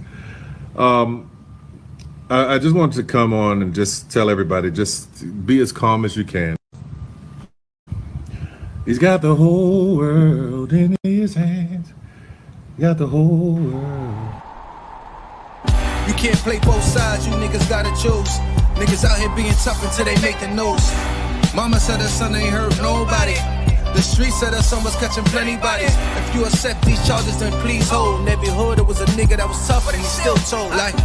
I just wanted to come on and just tell everybody, just be as calm as you can. He's got the whole world in his hands. Got the whole world. You can't play both sides, you niggas gotta choose. Niggas out here being tough until they make the news. Mama said her son ain't hurt nobody. The streets said her son was catching plenty bodies. If you accept these charges, then please hold. In every hood, it was a nigga that was tougher, and he still told. Like,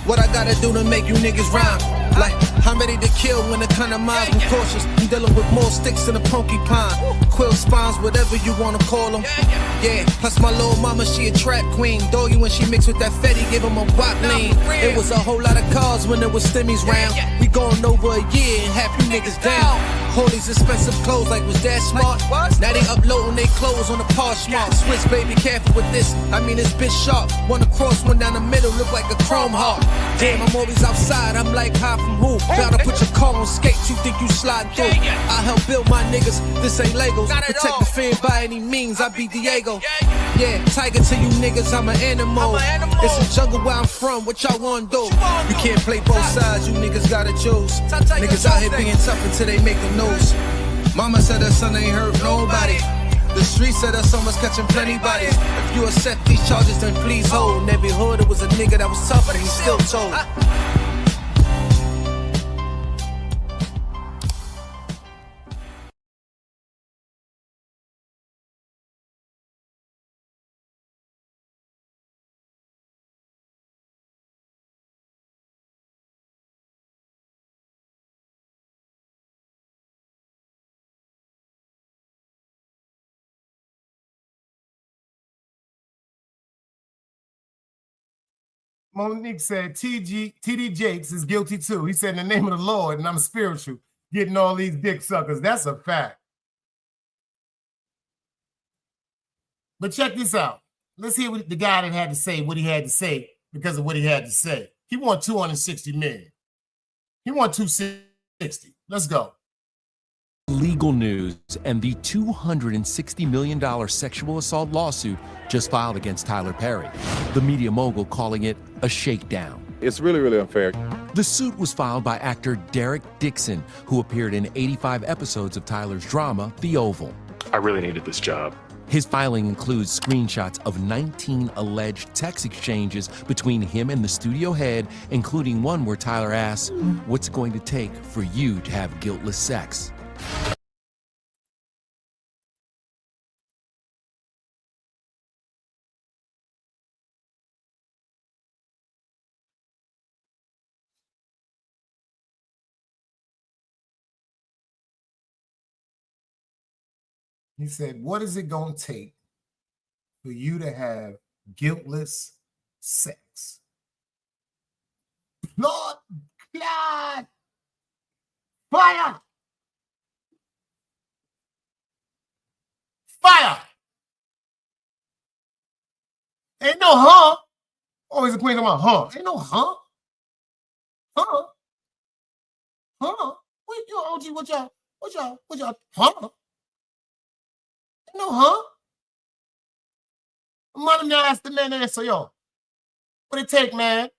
what I gotta do to make you niggas rhyme? Like, I'm ready to kill when the kind of minds I'm cautious. I'm dealing with more sticks than a porcupine. Quill spines, whatever you wanna call them. Yeah, plus my little mama, she a trap queen. Doggy, when she mixed with that Fetty, give him a wop lean. It was a whole lot of cars when there was stimmies round. We going over a year and half you niggas down. All these expensive clothes, like was that smart? Now they uploading their clothes on the Poshmark. Switch, baby, careful with this. I mean, it's bitch sharp. One across, one down the middle, look like a chrome heart. Damn, I'm always outside. I'm like, high from who? Gotta put your car on skates. You think you slide through? I help build my niggas. This ain't Legos. Protect the fan by any means. I be Diego. Yeah, tiger to you niggas. I'm an animal. It's a jungle where I'm from. What y'all wanna do? You can't play both sides. You niggas gotta choose. Niggas out here being tough until they make the news. Mama said her son ain't hurt nobody. The streets said her son was catching plenty bodies. If you accept these charges, then please hold. In every hood, it was a nigga that was tougher, and he still told. Monique said TD Jakes is guilty too. He said in the name of the Lord, and I'm spiritual, getting all these dick suckers. That's a fact. But check this out. Let's hear what the guy that had to say what he had to say because of what he had to say. He won $260 million. He won $260. Let's go. Legal news and the $260 million sexual assault lawsuit just filed against Tyler Perry. The media mogul calling it a shakedown. It's really, really unfair. The suit was filed by actor Derek Dixon, who appeared in 85 episodes of Tyler's drama, The Oval. I really needed this job. His filing includes screenshots of 19 alleged text exchanges between him and the studio head, including one where Tyler asks, "What's it going to take for you to have guiltless sex?" He said, what is it going to take for you to have guiltless sex? Lord God! Fire! Fire! Ain't no huh. Always the queen of my huh. Ain't no huh. Huh? Huh? What you OG? What y'all? Huh? No, huh? Mother now asked the man answer, yo. What it take, man?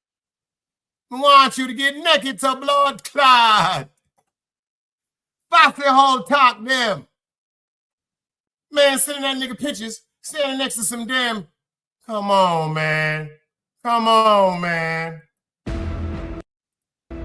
I want you to get naked to blood clot. Foxy whole talk them. Man, sending that nigga pictures, standing next to some damn. Come on, man. Come on, man.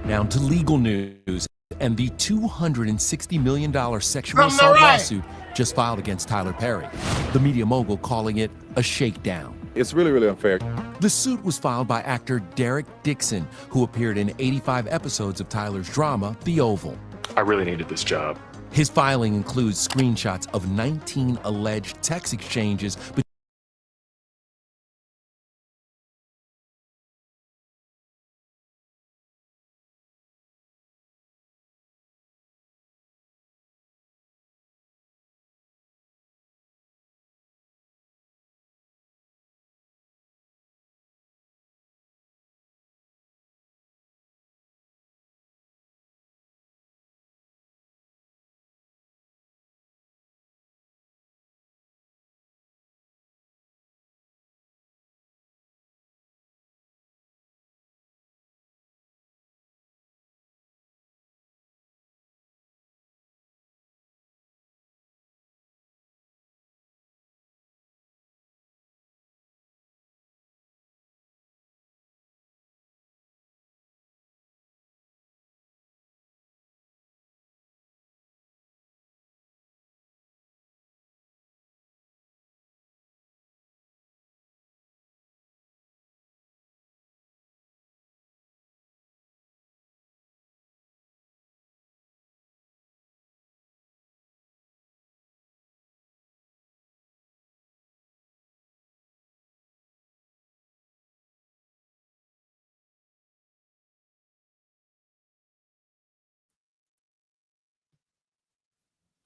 Now to legal news and the $260 million sexual assault lawsuit just filed against Tyler Perry. The media mogul calling it a shakedown. It's really, really unfair. The suit was filed by actor Derek Dixon, who appeared in 85 episodes of Tyler's drama, The Oval. I really needed this job. His filing includes screenshots of 19 alleged text exchanges between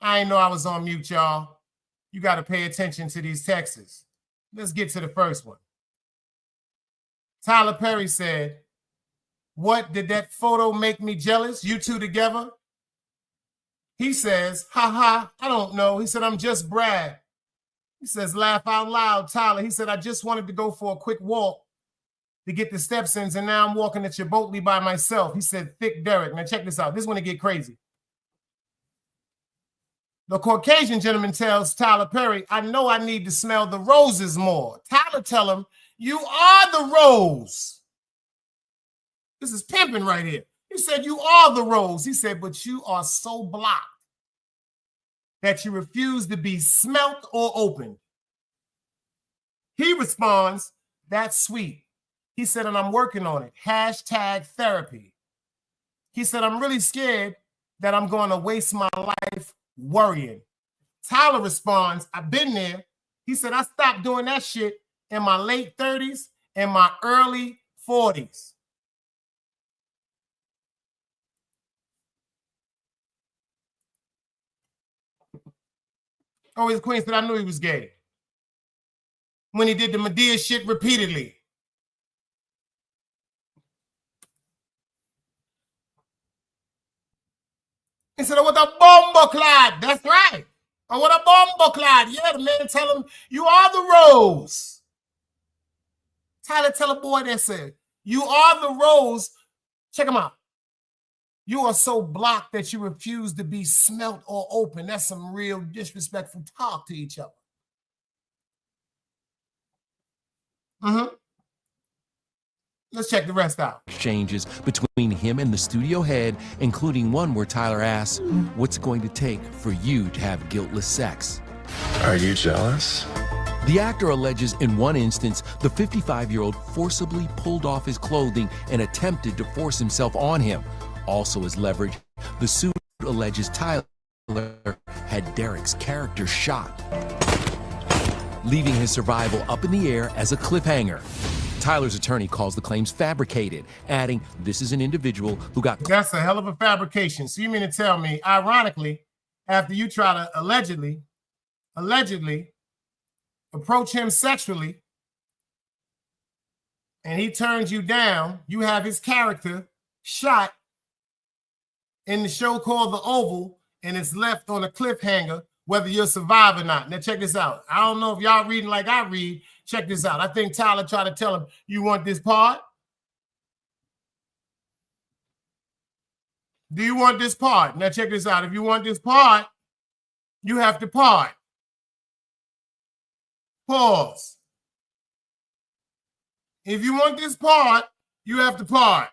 I ain't know I was on mute, y'all. You got to pay attention to these texts. Let's get to the first one. Tyler Perry said, what, did that photo make me jealous? You two together? He says, ha, I don't know. He said, I'm just Brad. He says, laugh out loud, Tyler. He said, I just wanted to go for a quick walk to get the steps in, and now I'm walking at Chipotle by myself. He said, thick Derek. Now check this out. This is when it get crazy. The Caucasian gentleman tells Tyler Perry, I know I need to smell the roses more. Tyler tell him, you are the rose. This is pimping right here. He said, you are the rose. He said, but you are so blocked that you refuse to be smelt or opened. He responds, that's sweet. He said, and I'm working on it. #therapy. He said, I'm really scared that I'm going to waste my life worrying. Tyler responds, I've been there. He said, I stopped doing that shit in my late 30s and my early 40s. Oh, his queen said, I knew he was gay when he did the Medea shit repeatedly. He said, what a bomber clad. That's right. Oh, what a bomber clad. Yeah, the man tell him, you are the rose. Tyler tell a boy that said, you are the rose. Check him out. You are so blocked that you refuse to be smelt or open. That's some real disrespectful talk to each other. Let's check the rest out. Exchanges between him and the studio head, including one where Tyler asks, what's it going to take for you to have guiltless sex? Are you jealous? The actor alleges in one instance, the 55-year-old forcibly pulled off his clothing and attempted to force himself on him. Also as leverage, the suit alleges Tyler had Derek's character shot, leaving his survival up in the air as a cliffhanger. Tyler's attorney calls the claims fabricated, adding, this is an individual who got... That's a hell of a fabrication. So you mean to tell me, ironically, after you try to allegedly approach him sexually, and he turns you down, you have his character shot in the show called The Oval, and it's left on a cliffhanger, whether you're a survivor or not. Now check this out. I don't know if y'all reading like I read. Check this out. I think Tyler tried to tell him, you want this part? Do you want this part? Now check this out. If you want this part, you have to part. Pause. If you want this part, you have to part.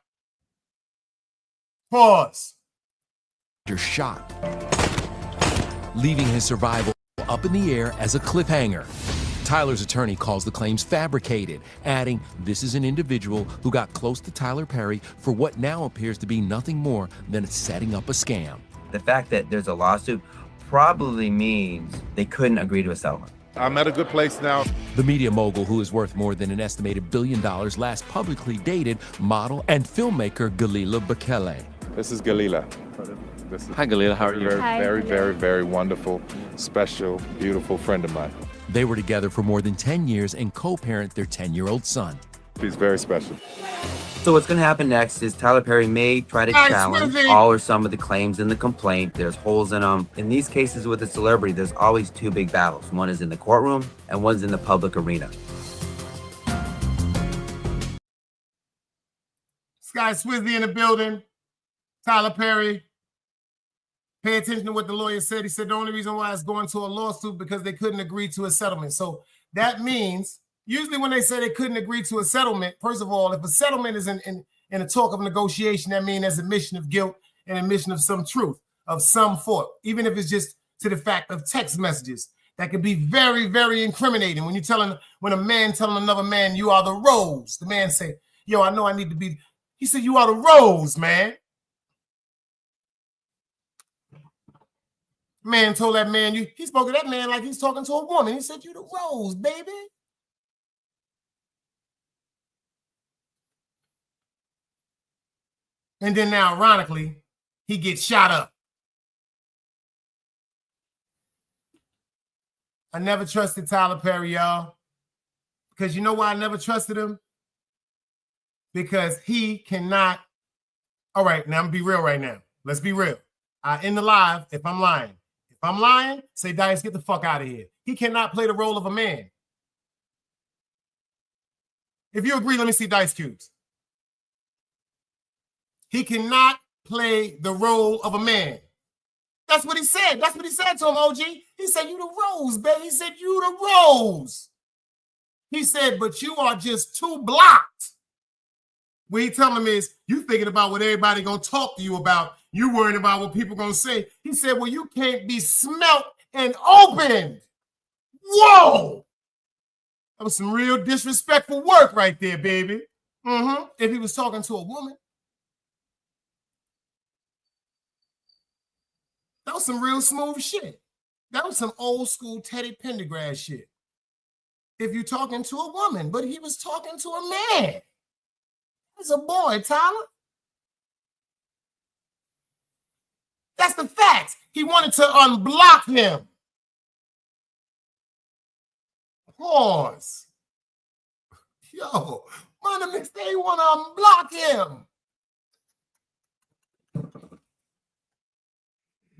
Pause. Shot, leaving his survival up in the air as a cliffhanger. Tyler's attorney calls the claims fabricated, adding, this is an individual who got close to Tyler Perry for what now appears to be nothing more than setting up a scam. The fact that there's a lawsuit probably means they couldn't agree to a settlement. I'm at a good place now. The media mogul, who is worth more than an estimated $1 billion, last publicly dated model and filmmaker Galila Bekele. This is Galila. Hi, Galila. How are you? Very wonderful, special, beautiful friend of mine. They were together for more than 10 years and co-parent their 10-year-old son. He's very special. So what's going to happen next is Tyler Perry may try to challenge all or some of the claims in the complaint. There's holes in them. In these cases with a celebrity, there's always two big battles. One is in the courtroom and one's in the public arena. Sky Swizzy in the building. Tyler Perry. Pay attention to what the lawyer said. He said the only reason why it's going to a lawsuit because they couldn't agree to a settlement. So that means usually when they say they couldn't agree to a settlement, first of all, if a settlement is in a talk of negotiation, that means there's admission of guilt and admission of some truth of some sort, even if it's just to the fact of text messages that can be very, very incriminating. When a man telling another man, you are the rose, the man say, yo, I know I need to be, he said, you are the rose, man. Man told that man, he spoke to that man like he's talking to a woman. He said, you the rose, baby. And then now, ironically, he gets shot up. I never trusted Tyler Perry, y'all. Because you know why I never trusted him? Because he cannot. All right, now I'm going to be real right now. Let's be real. I end the live if I'm lying. If I'm lying, say, Dice, get the fuck out of here. He cannot play the role of a man. If you agree, let me see Dice Cubes. He cannot play the role of a man. That's what he said. That's what he said to him, OG. He said, you the rose, baby. He said, you the rose. He said, but you are just too blocked. What he telling him is, you thinking about what everybody gonna talk to you about. You worrying about what people gonna say. He said, well, you can't be smelt and opened. Whoa! That was some real disrespectful work right there, baby. If he was talking to a woman. That was some real smooth shit. That was some old school Teddy Pendergrass shit. If you're talking to a woman, but he was talking to a man. He's a boy, Tyler. That's the facts. He wanted to unblock him. Pause. Yo, Mother Mix, they want to unblock him.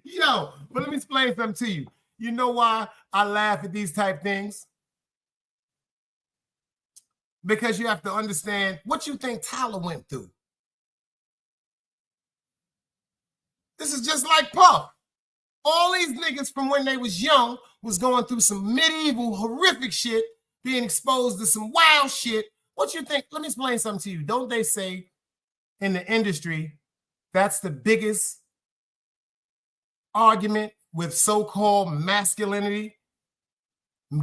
Yo, but let me explain something to you. You know why I laugh at these type things? Because you have to understand what you think Tyler went through. This is just like Puff. All these niggas from when they was young was going through some medieval horrific shit, being exposed to some wild shit. What you think? Let me explain something to you. Don't they say in the industry, that's the biggest argument with so-called masculinity?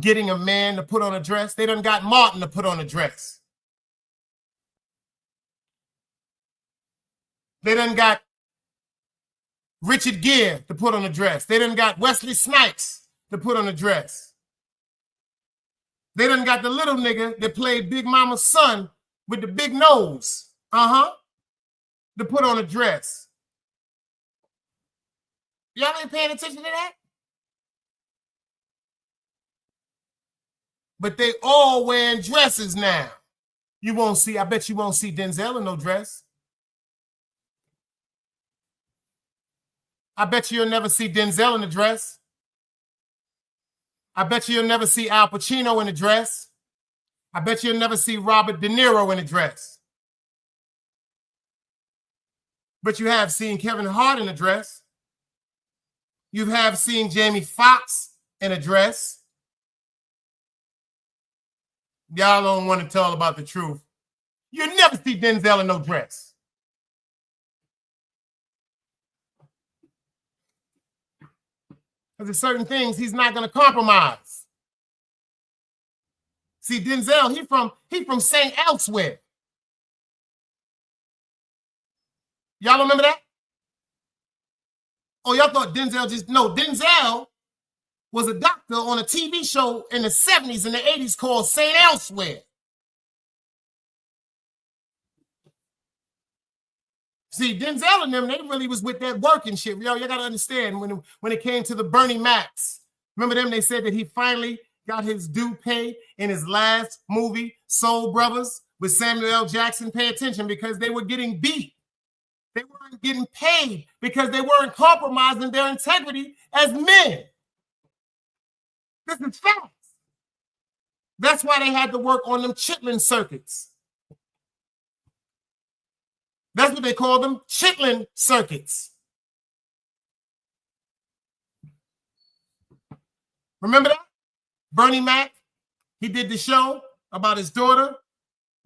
Getting a man to put on a dress. They done got Martin to put on a dress. They done got Richard Gere to put on a dress. They done got Wesley Snipes to put on a dress. They done got the little nigga that played Big Mama's son with the big nose. To put on a dress. Y'all ain't paying attention to that? But they all wearing dresses now. You won't see, I bet you won't see Denzel in no dress. I bet you'll never see Denzel in a dress. I bet you'll never see Al Pacino in a dress. I bet you'll never see Robert De Niro in a dress. But you have seen Kevin Hart in a dress. You have seen Jamie Foxx in a dress. Y'all don't want to tell about the truth. You'll never see Denzel in no dress. Because there's certain things he's not going to compromise. See, Denzel, he from St. Elsewhere. Y'all remember that? Oh, y'all thought Denzel just... No, Denzel was a doctor on a TV show in the 70s and the 80s called St. Elsewhere. See, Denzel and them, they really was with that working shit. Y'all got to understand, when it came to the Bernie Macs, remember them? They said that he finally got his due pay in his last movie, Soul Brothers, with Samuel L. Jackson. Pay attention, because they were getting beat. They weren't getting paid because they weren't compromising their integrity as men. This is facts. That's why they had to work on them Chitlin circuits. That's what they call them, Chitlin circuits. Remember that? Bernie Mac, he did the show about his daughter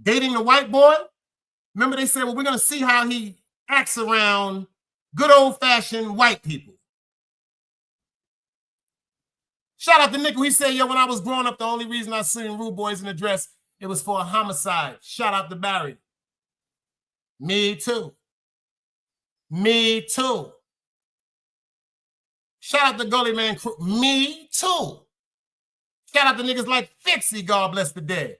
dating a white boy. Remember they said, well, we're going to see how he acts around good old-fashioned white people. Shout out to Nickel. He said, yo, when I was growing up, the only reason I seen Rude Boys in a dress, it was for a homicide. Shout out to Barry. Me too. Me too. Shout out to Gully Man Crew. Me too. Shout out to niggas like Fitzy, God bless the dead.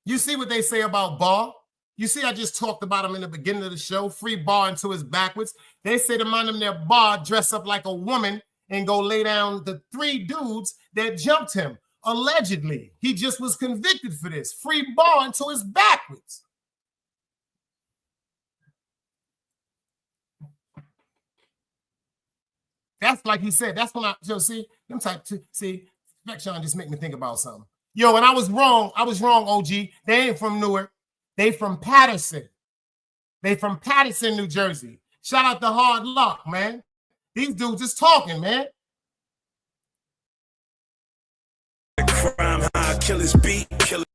You see what they say about Bar? You see, I just talked about him in the beginning of the show. Free Bar until it's backwards. They say to mind them their Bar, dress up like a woman and go lay down the 3 dudes that jumped him. Allegedly, he just was convicted for this. Free Bar until it's backwards. That's like he said. That's when see, them type two. See, Sean just make me think about something. Yo, and I was wrong, OG. They ain't from Newark. They from Patterson. They from Patterson, New Jersey. Shout out to Hard Luck, man. These dudes is talking, man. Crime, how killers beat. Killers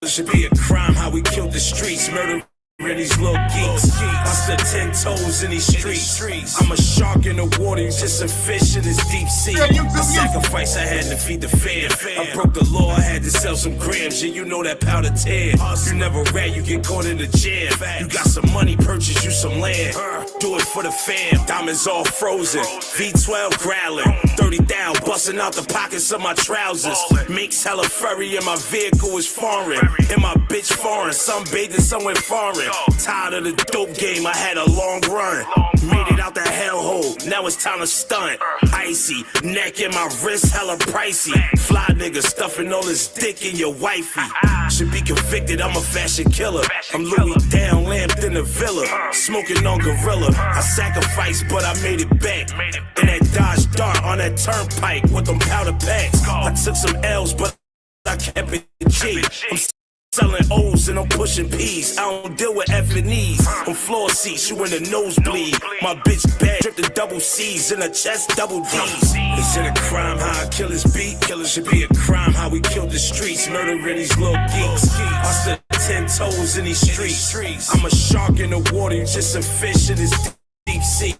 should be a crime, how we killed the streets. Murder these little geeks. I stood 10 toes in these streets. I'm a shark in the water, you just a fish in this deep sea. The sacrifice I had to feed the fam. I broke the law, I had to sell some grams. Yeah, you know that powder tear. You never rat, you get caught in the jam. You got some money, purchase you some land. Do it for the fam. Diamonds all frozen. V12 growling. 30 down, busting out the pockets of my trousers. Makes hella furry and my vehicle is foreign. And my bitch foreign. Some bathing somewhere foreign. Tired of the dope game, I had a long run. Made it out the hellhole, now it's time to stunt. Icy, neck and my wrist hella pricey. Fly nigga stuffing all his dick in your wifey. Should be convicted, I'm a fashion killer. I'm Louis down, lamped in the villa. Smoking on Gorilla, I sacrificed but I made it back. In that Dodge Dart on that turnpike with them powder packs. I took some L's but I kept it G. I'm selling O's and I'm pushing P's. I don't deal with F and E's. On floor seats, you in the nosebleed. My bitch bad, drip the double C's in her chest, double D's. Is it a crime how killers beat? Killers should be a crime how we killed the streets. Murdering these little geeks. I stood 10 toes in these streets. I'm a shark in the water, you just a fish in this deep sea.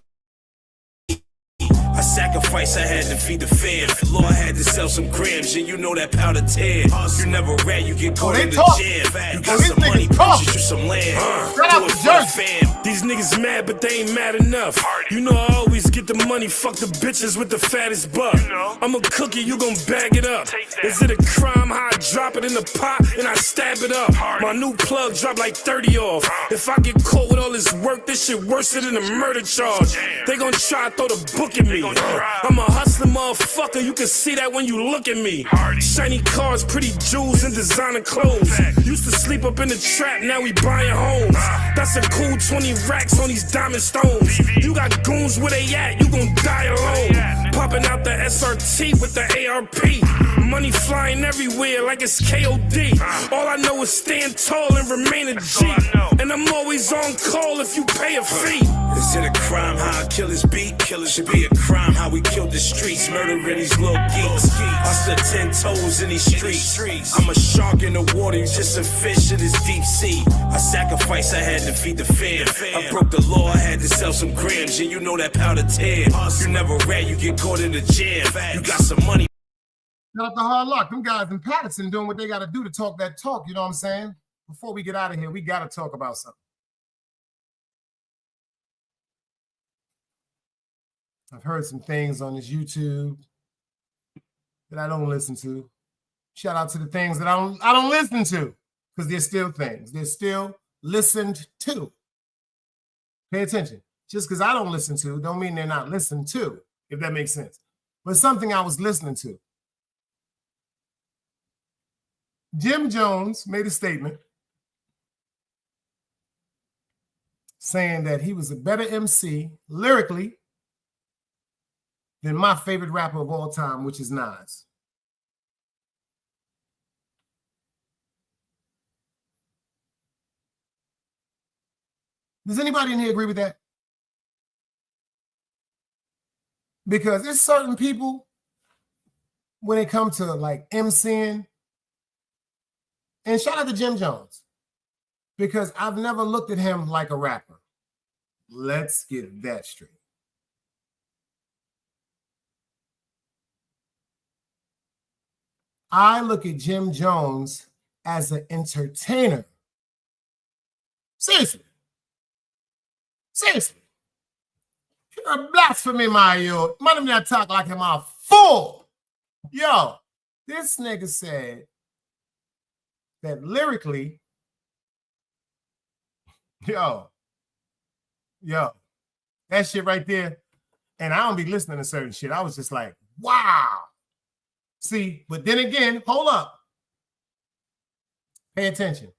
I sacrifice, I had to feed the fam. Lord, I had to sell some grams. Yeah, you know that powder tear. You never rat, you get caught in the jam. You got some money, purchase you some land. Do it for the fam. These niggas mad, but they ain't mad enough. You know I always get the money, fuck the bitches with the fattest butt. I'm a cookie, you gon' bag it up. Is it a crime how I drop it in the pot and I stab it up? My new plug dropped like 30 off. If I get caught with all this work, this shit worse than a murder charge. They gon' try to throw the book at me. I'm a hustling motherfucker, you can see that when you look at me. Shiny cars, pretty jewels, and designer clothes. Used to sleep up in the trap, now we buying homes. That's a cool 20 racks on these diamond stones. You got goons where they at, you gon' die alone. Popping out the SRT with the ARP. Money flying everywhere like it's KOD. All I know is stand tall and remain a G. And I'm always on call if you pay a fee. Is it a crime how I kill his beat? Killers should be a crime how we killed the streets. Murdering these little geeks. I stood 10 toes in these streets. I'm a shark in the water, he's just a fish in this deep sea. I sacrificed, I had to feed the fam. I broke the law, I had to sell some grams. Yeah, you know that powder tan. You never ran, you get caught in the jam. You got some money. Shout out to Hard Luck. Them guys in Patterson doing what they got to do to talk that talk. You know what I'm saying? Before we get out of here, we got to talk about something. I've heard some things on this YouTube that I don't listen to. Shout out to the things that I don't listen to, because they're still things. They're still listened to. Pay attention. Just because I don't listen to don't mean they're not listened to, if that makes sense. But something I was listening to. Jim Jones made a statement saying that he was a better MC lyrically than my favorite rapper of all time, which is Nas. Does anybody in here agree with that? Because there's certain people, when it comes to like MCing, and shout out to Jim Jones, because I've never looked at him like a rapper. Let's get that straight. I look at Jim Jones as an entertainer. Seriously. Seriously. You're a blasphemy, Mario. Man, me talk like him a fool. Yo, this nigga said that lyrically, yo, that shit right there, and I don't be listening to certain shit. I was just like, wow. See, but then again, hold up. Pay attention.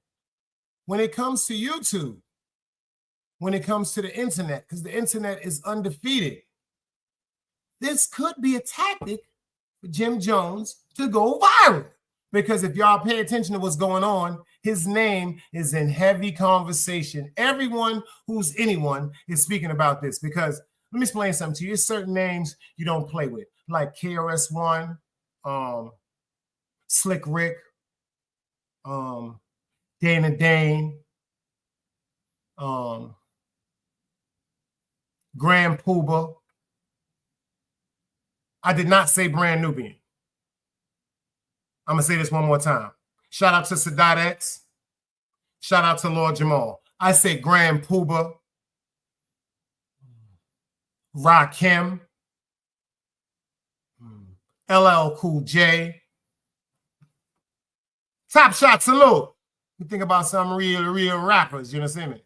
When it comes to YouTube, when it comes to the internet, because the internet is undefeated, this could be a tactic for Jim Jones to go viral. Because if y'all pay attention to what's going on, his name is in heavy conversation. Everyone who's anyone is speaking about this. Because let me explain something to you. There's certain names you don't play with, like KRS-One, Slick Rick, Dana Dane, Grand Puba. I did not say Brand Nubian. I'm going to say this one more time. Shout out to Sadat X. Shout out to Lord Jamal. I say Grand Puba, Rakim, LL Cool J. Top Shot Salute. You think about some real rappers, you know what I'm saying?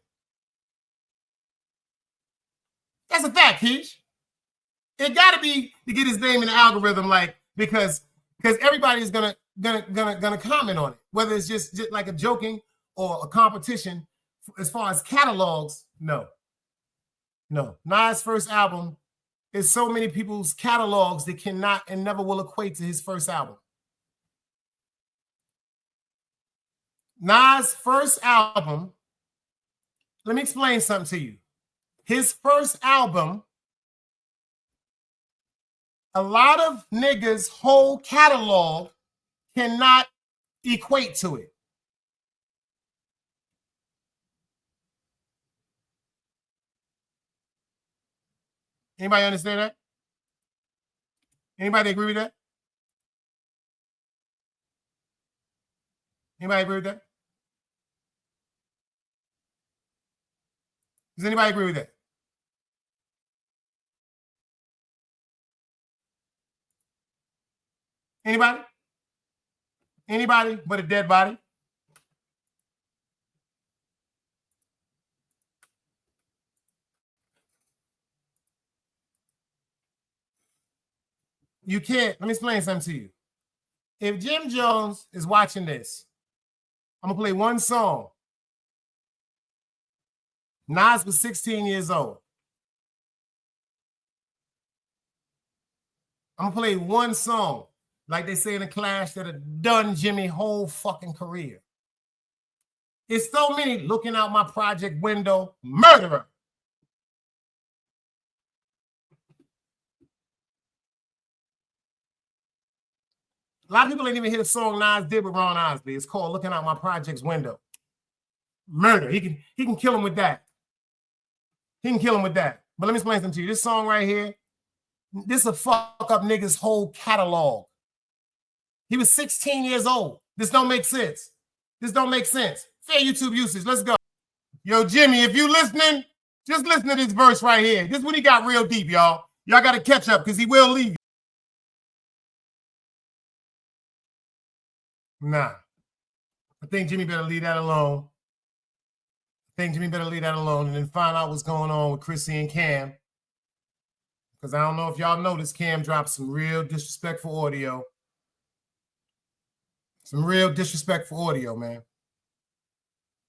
That's a fact, Keish. It got to be to get his name in the algorithm, like, because everybody is gonna comment on it, whether it's just like a joking or a competition. As far as catalogs, no. Nas' first album is so many people's catalogs that cannot and never will equate to his first album. Nas' first album, let me explain something to you. His first album, a lot of niggas' whole catalog cannot equate to it. Anybody understand that? Anybody agree with that? Anybody agree with that? Does anybody agree with that? Anybody? Anybody but a dead body? You can't. Let me explain something to you. If Jim Jones is watching this, I'm going to play one song. Nas was 16 years old. I'm going to play one song, like they say in the Clash, that have done Jimmy whole fucking career. It's so many looking out my project window, murderer. A lot of people ain't even hear the song Nas did with Ron Osley. It's called Looking Out My Project's Window. Murder. He can kill him with that. He can kill him with that. But let me explain something to you. This song right here, this is a fuck up nigga's whole catalog. He was 16 years old. This don't make sense. This don't make sense. Fair YouTube usage. Let's go. Yo, Jimmy, if you listening, just listen to this verse right here. This is when he got real deep, y'all. Y'all got to catch up because he will leave you. Nah. I think Jimmy better leave that alone. And then find out what's going on with Chrissy and Cam. Because I don't know if y'all noticed, Cam dropped some real disrespectful audio. Some real disrespectful audio, man.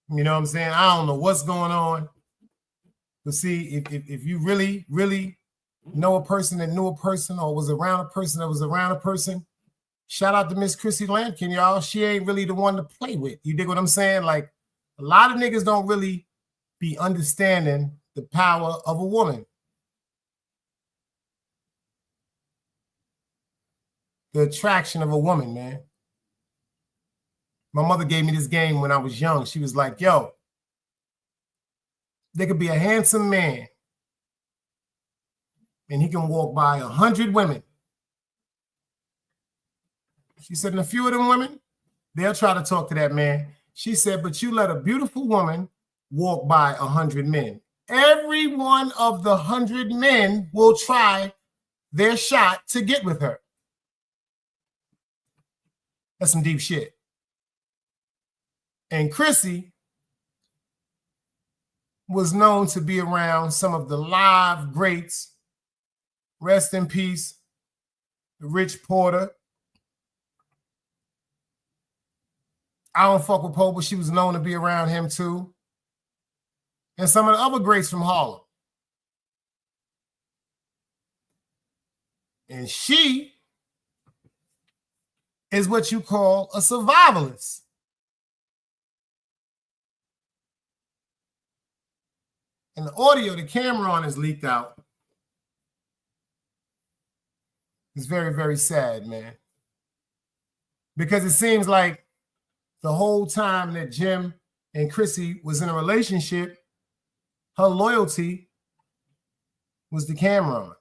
You know what I'm saying? I don't know what's going on. But see, if you really, really know a person that knew a person or was around a person that was around a person, shout out to Miss Chrissy Lampkin, y'all. She ain't really the one to play with. You dig what I'm saying? Like, a lot of niggas don't really be understanding the power of a woman. The attraction of a woman, man. My mother gave me this game when I was young. She was like, yo, there could be a handsome man and he can walk by 100 women. She said, and a few of them women, they'll try to talk to that man. She said, but you let a beautiful woman walk by 100 men. Every one of the 100 men will try their shot to get with her. That's some deep shit. And Chrissy was known to be around some of the live greats. Rest in peace, Rich Porter. I don't fuck with Poe, but she was known to be around him too. And some of the other greats from Harlem. And she is what you call a survivalist. And the audio that Cameron has leaked out is very, very sad, man. Because it seems like the whole time that Jim and Chrissy was in a relationship, her loyalty was to Cameron.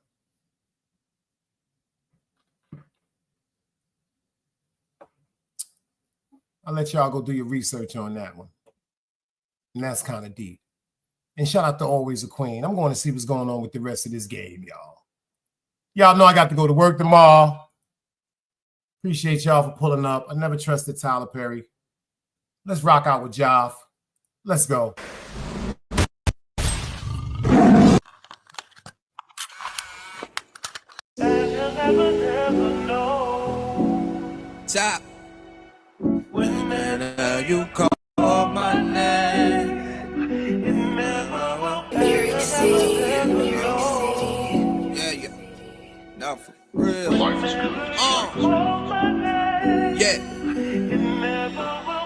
I'll let y'all go do your research on that one. And that's kind of deep. And shout out to Always a Queen. I'm going to see what's going on with the rest of this game, y'all. Y'all know I got to go to work tomorrow. Appreciate y'all for pulling up. I never trusted Tyler Perry. Let's rock out with Joff. Let's go. Top. When you call my name. Lyric City. Yeah. Now for real. Life is good. Yeah.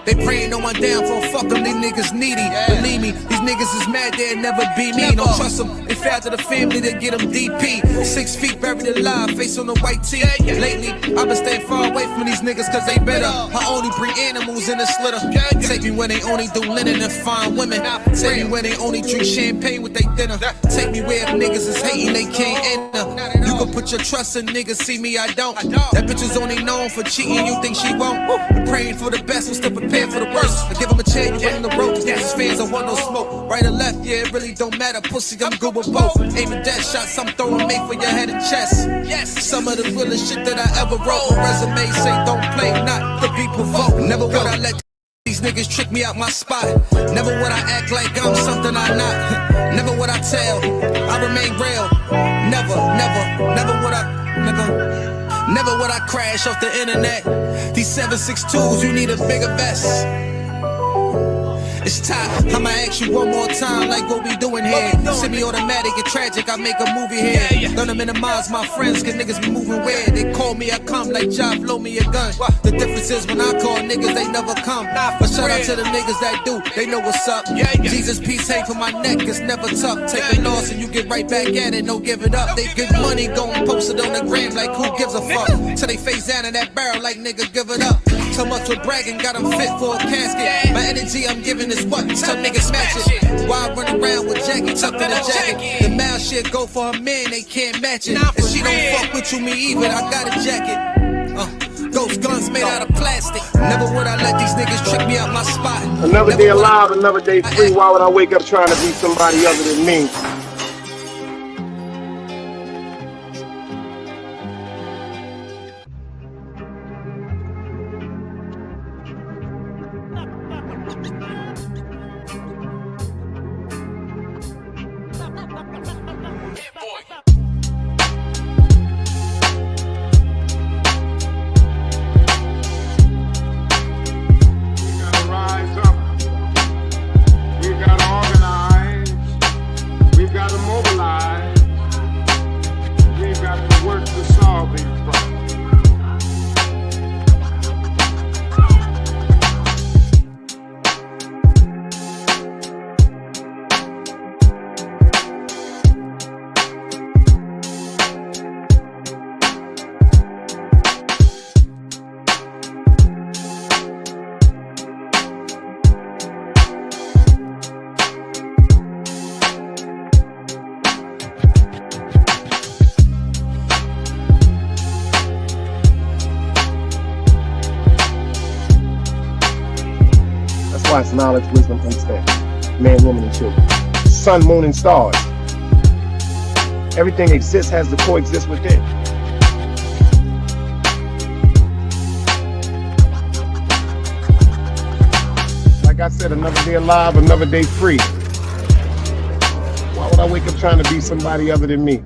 They praying no one down for a fuck them, these niggas needy. Believe me, these niggas is mad, they'll never be me. Don't trust them, they fell to the family to get them DP. 6 feet buried alive, face on the white tee. Lately, I've been staying far away from these niggas cause they better. I only bring animals in the slitter. Take me where they only do linen and fine women. Take me where they only drink champagne with they dinner. Take me where niggas is hating, they can't enter. You can put your trust in niggas, see me, I don't. That bitch is only known for cheating, you think she won't? Been praying for the best, I'm still prepared for the worst. I give them a chance, you bring the rope. These fans don't want no smoke. Right or left, Yeah, it really don't matter, pussy, I'm good with both. Aiming dead shots, I'm throwing mate for your head and chest. Yes, some of the realest shit that I ever wrote. My resume say don't play, not to be provoked. Never would I let these niggas trick me out my spot. Never would I act like I'm something I'm not. Never would I tell, I remain real. Never would I, never would I crash off the internet. These 762s, you need a bigger vest. It's time. I'ma ask you one more time, like what we doing here. Semi-automatic and tragic, I make a movie here. Gonna minimize my friends, cause niggas be moving weird. They call me, I come like job, blow me a gun. The difference is when I call niggas, they never come. But shout out to the niggas that do, they know what's up. Jesus peace hang for my neck, it's never tough. Take a loss and you get right back at it, no give it up. They get money, gon' post it on the gram like who gives a fuck. Till they face down in that barrel like nigga give it up. So much with bragging, got them fit for a casket. My energy I'm giving is what? Some niggas smash it. Why I run around with Jackie tucked in a jacket? The mouth shit go for her man, they can't match it. And she don't fuck with you, me either, I got a jacket. Ghost guns made out of plastic. Never would I let these niggas trick me out my spot. Another day alive, another day free. Why would I wake up trying to be somebody other than me? It's knowledge, wisdom, understanding. Man, woman, and children. Sun, moon, and stars. Everything exists, has to coexist within. Like I said, another day alive, another day free. Why would I wake up trying to be somebody other than me?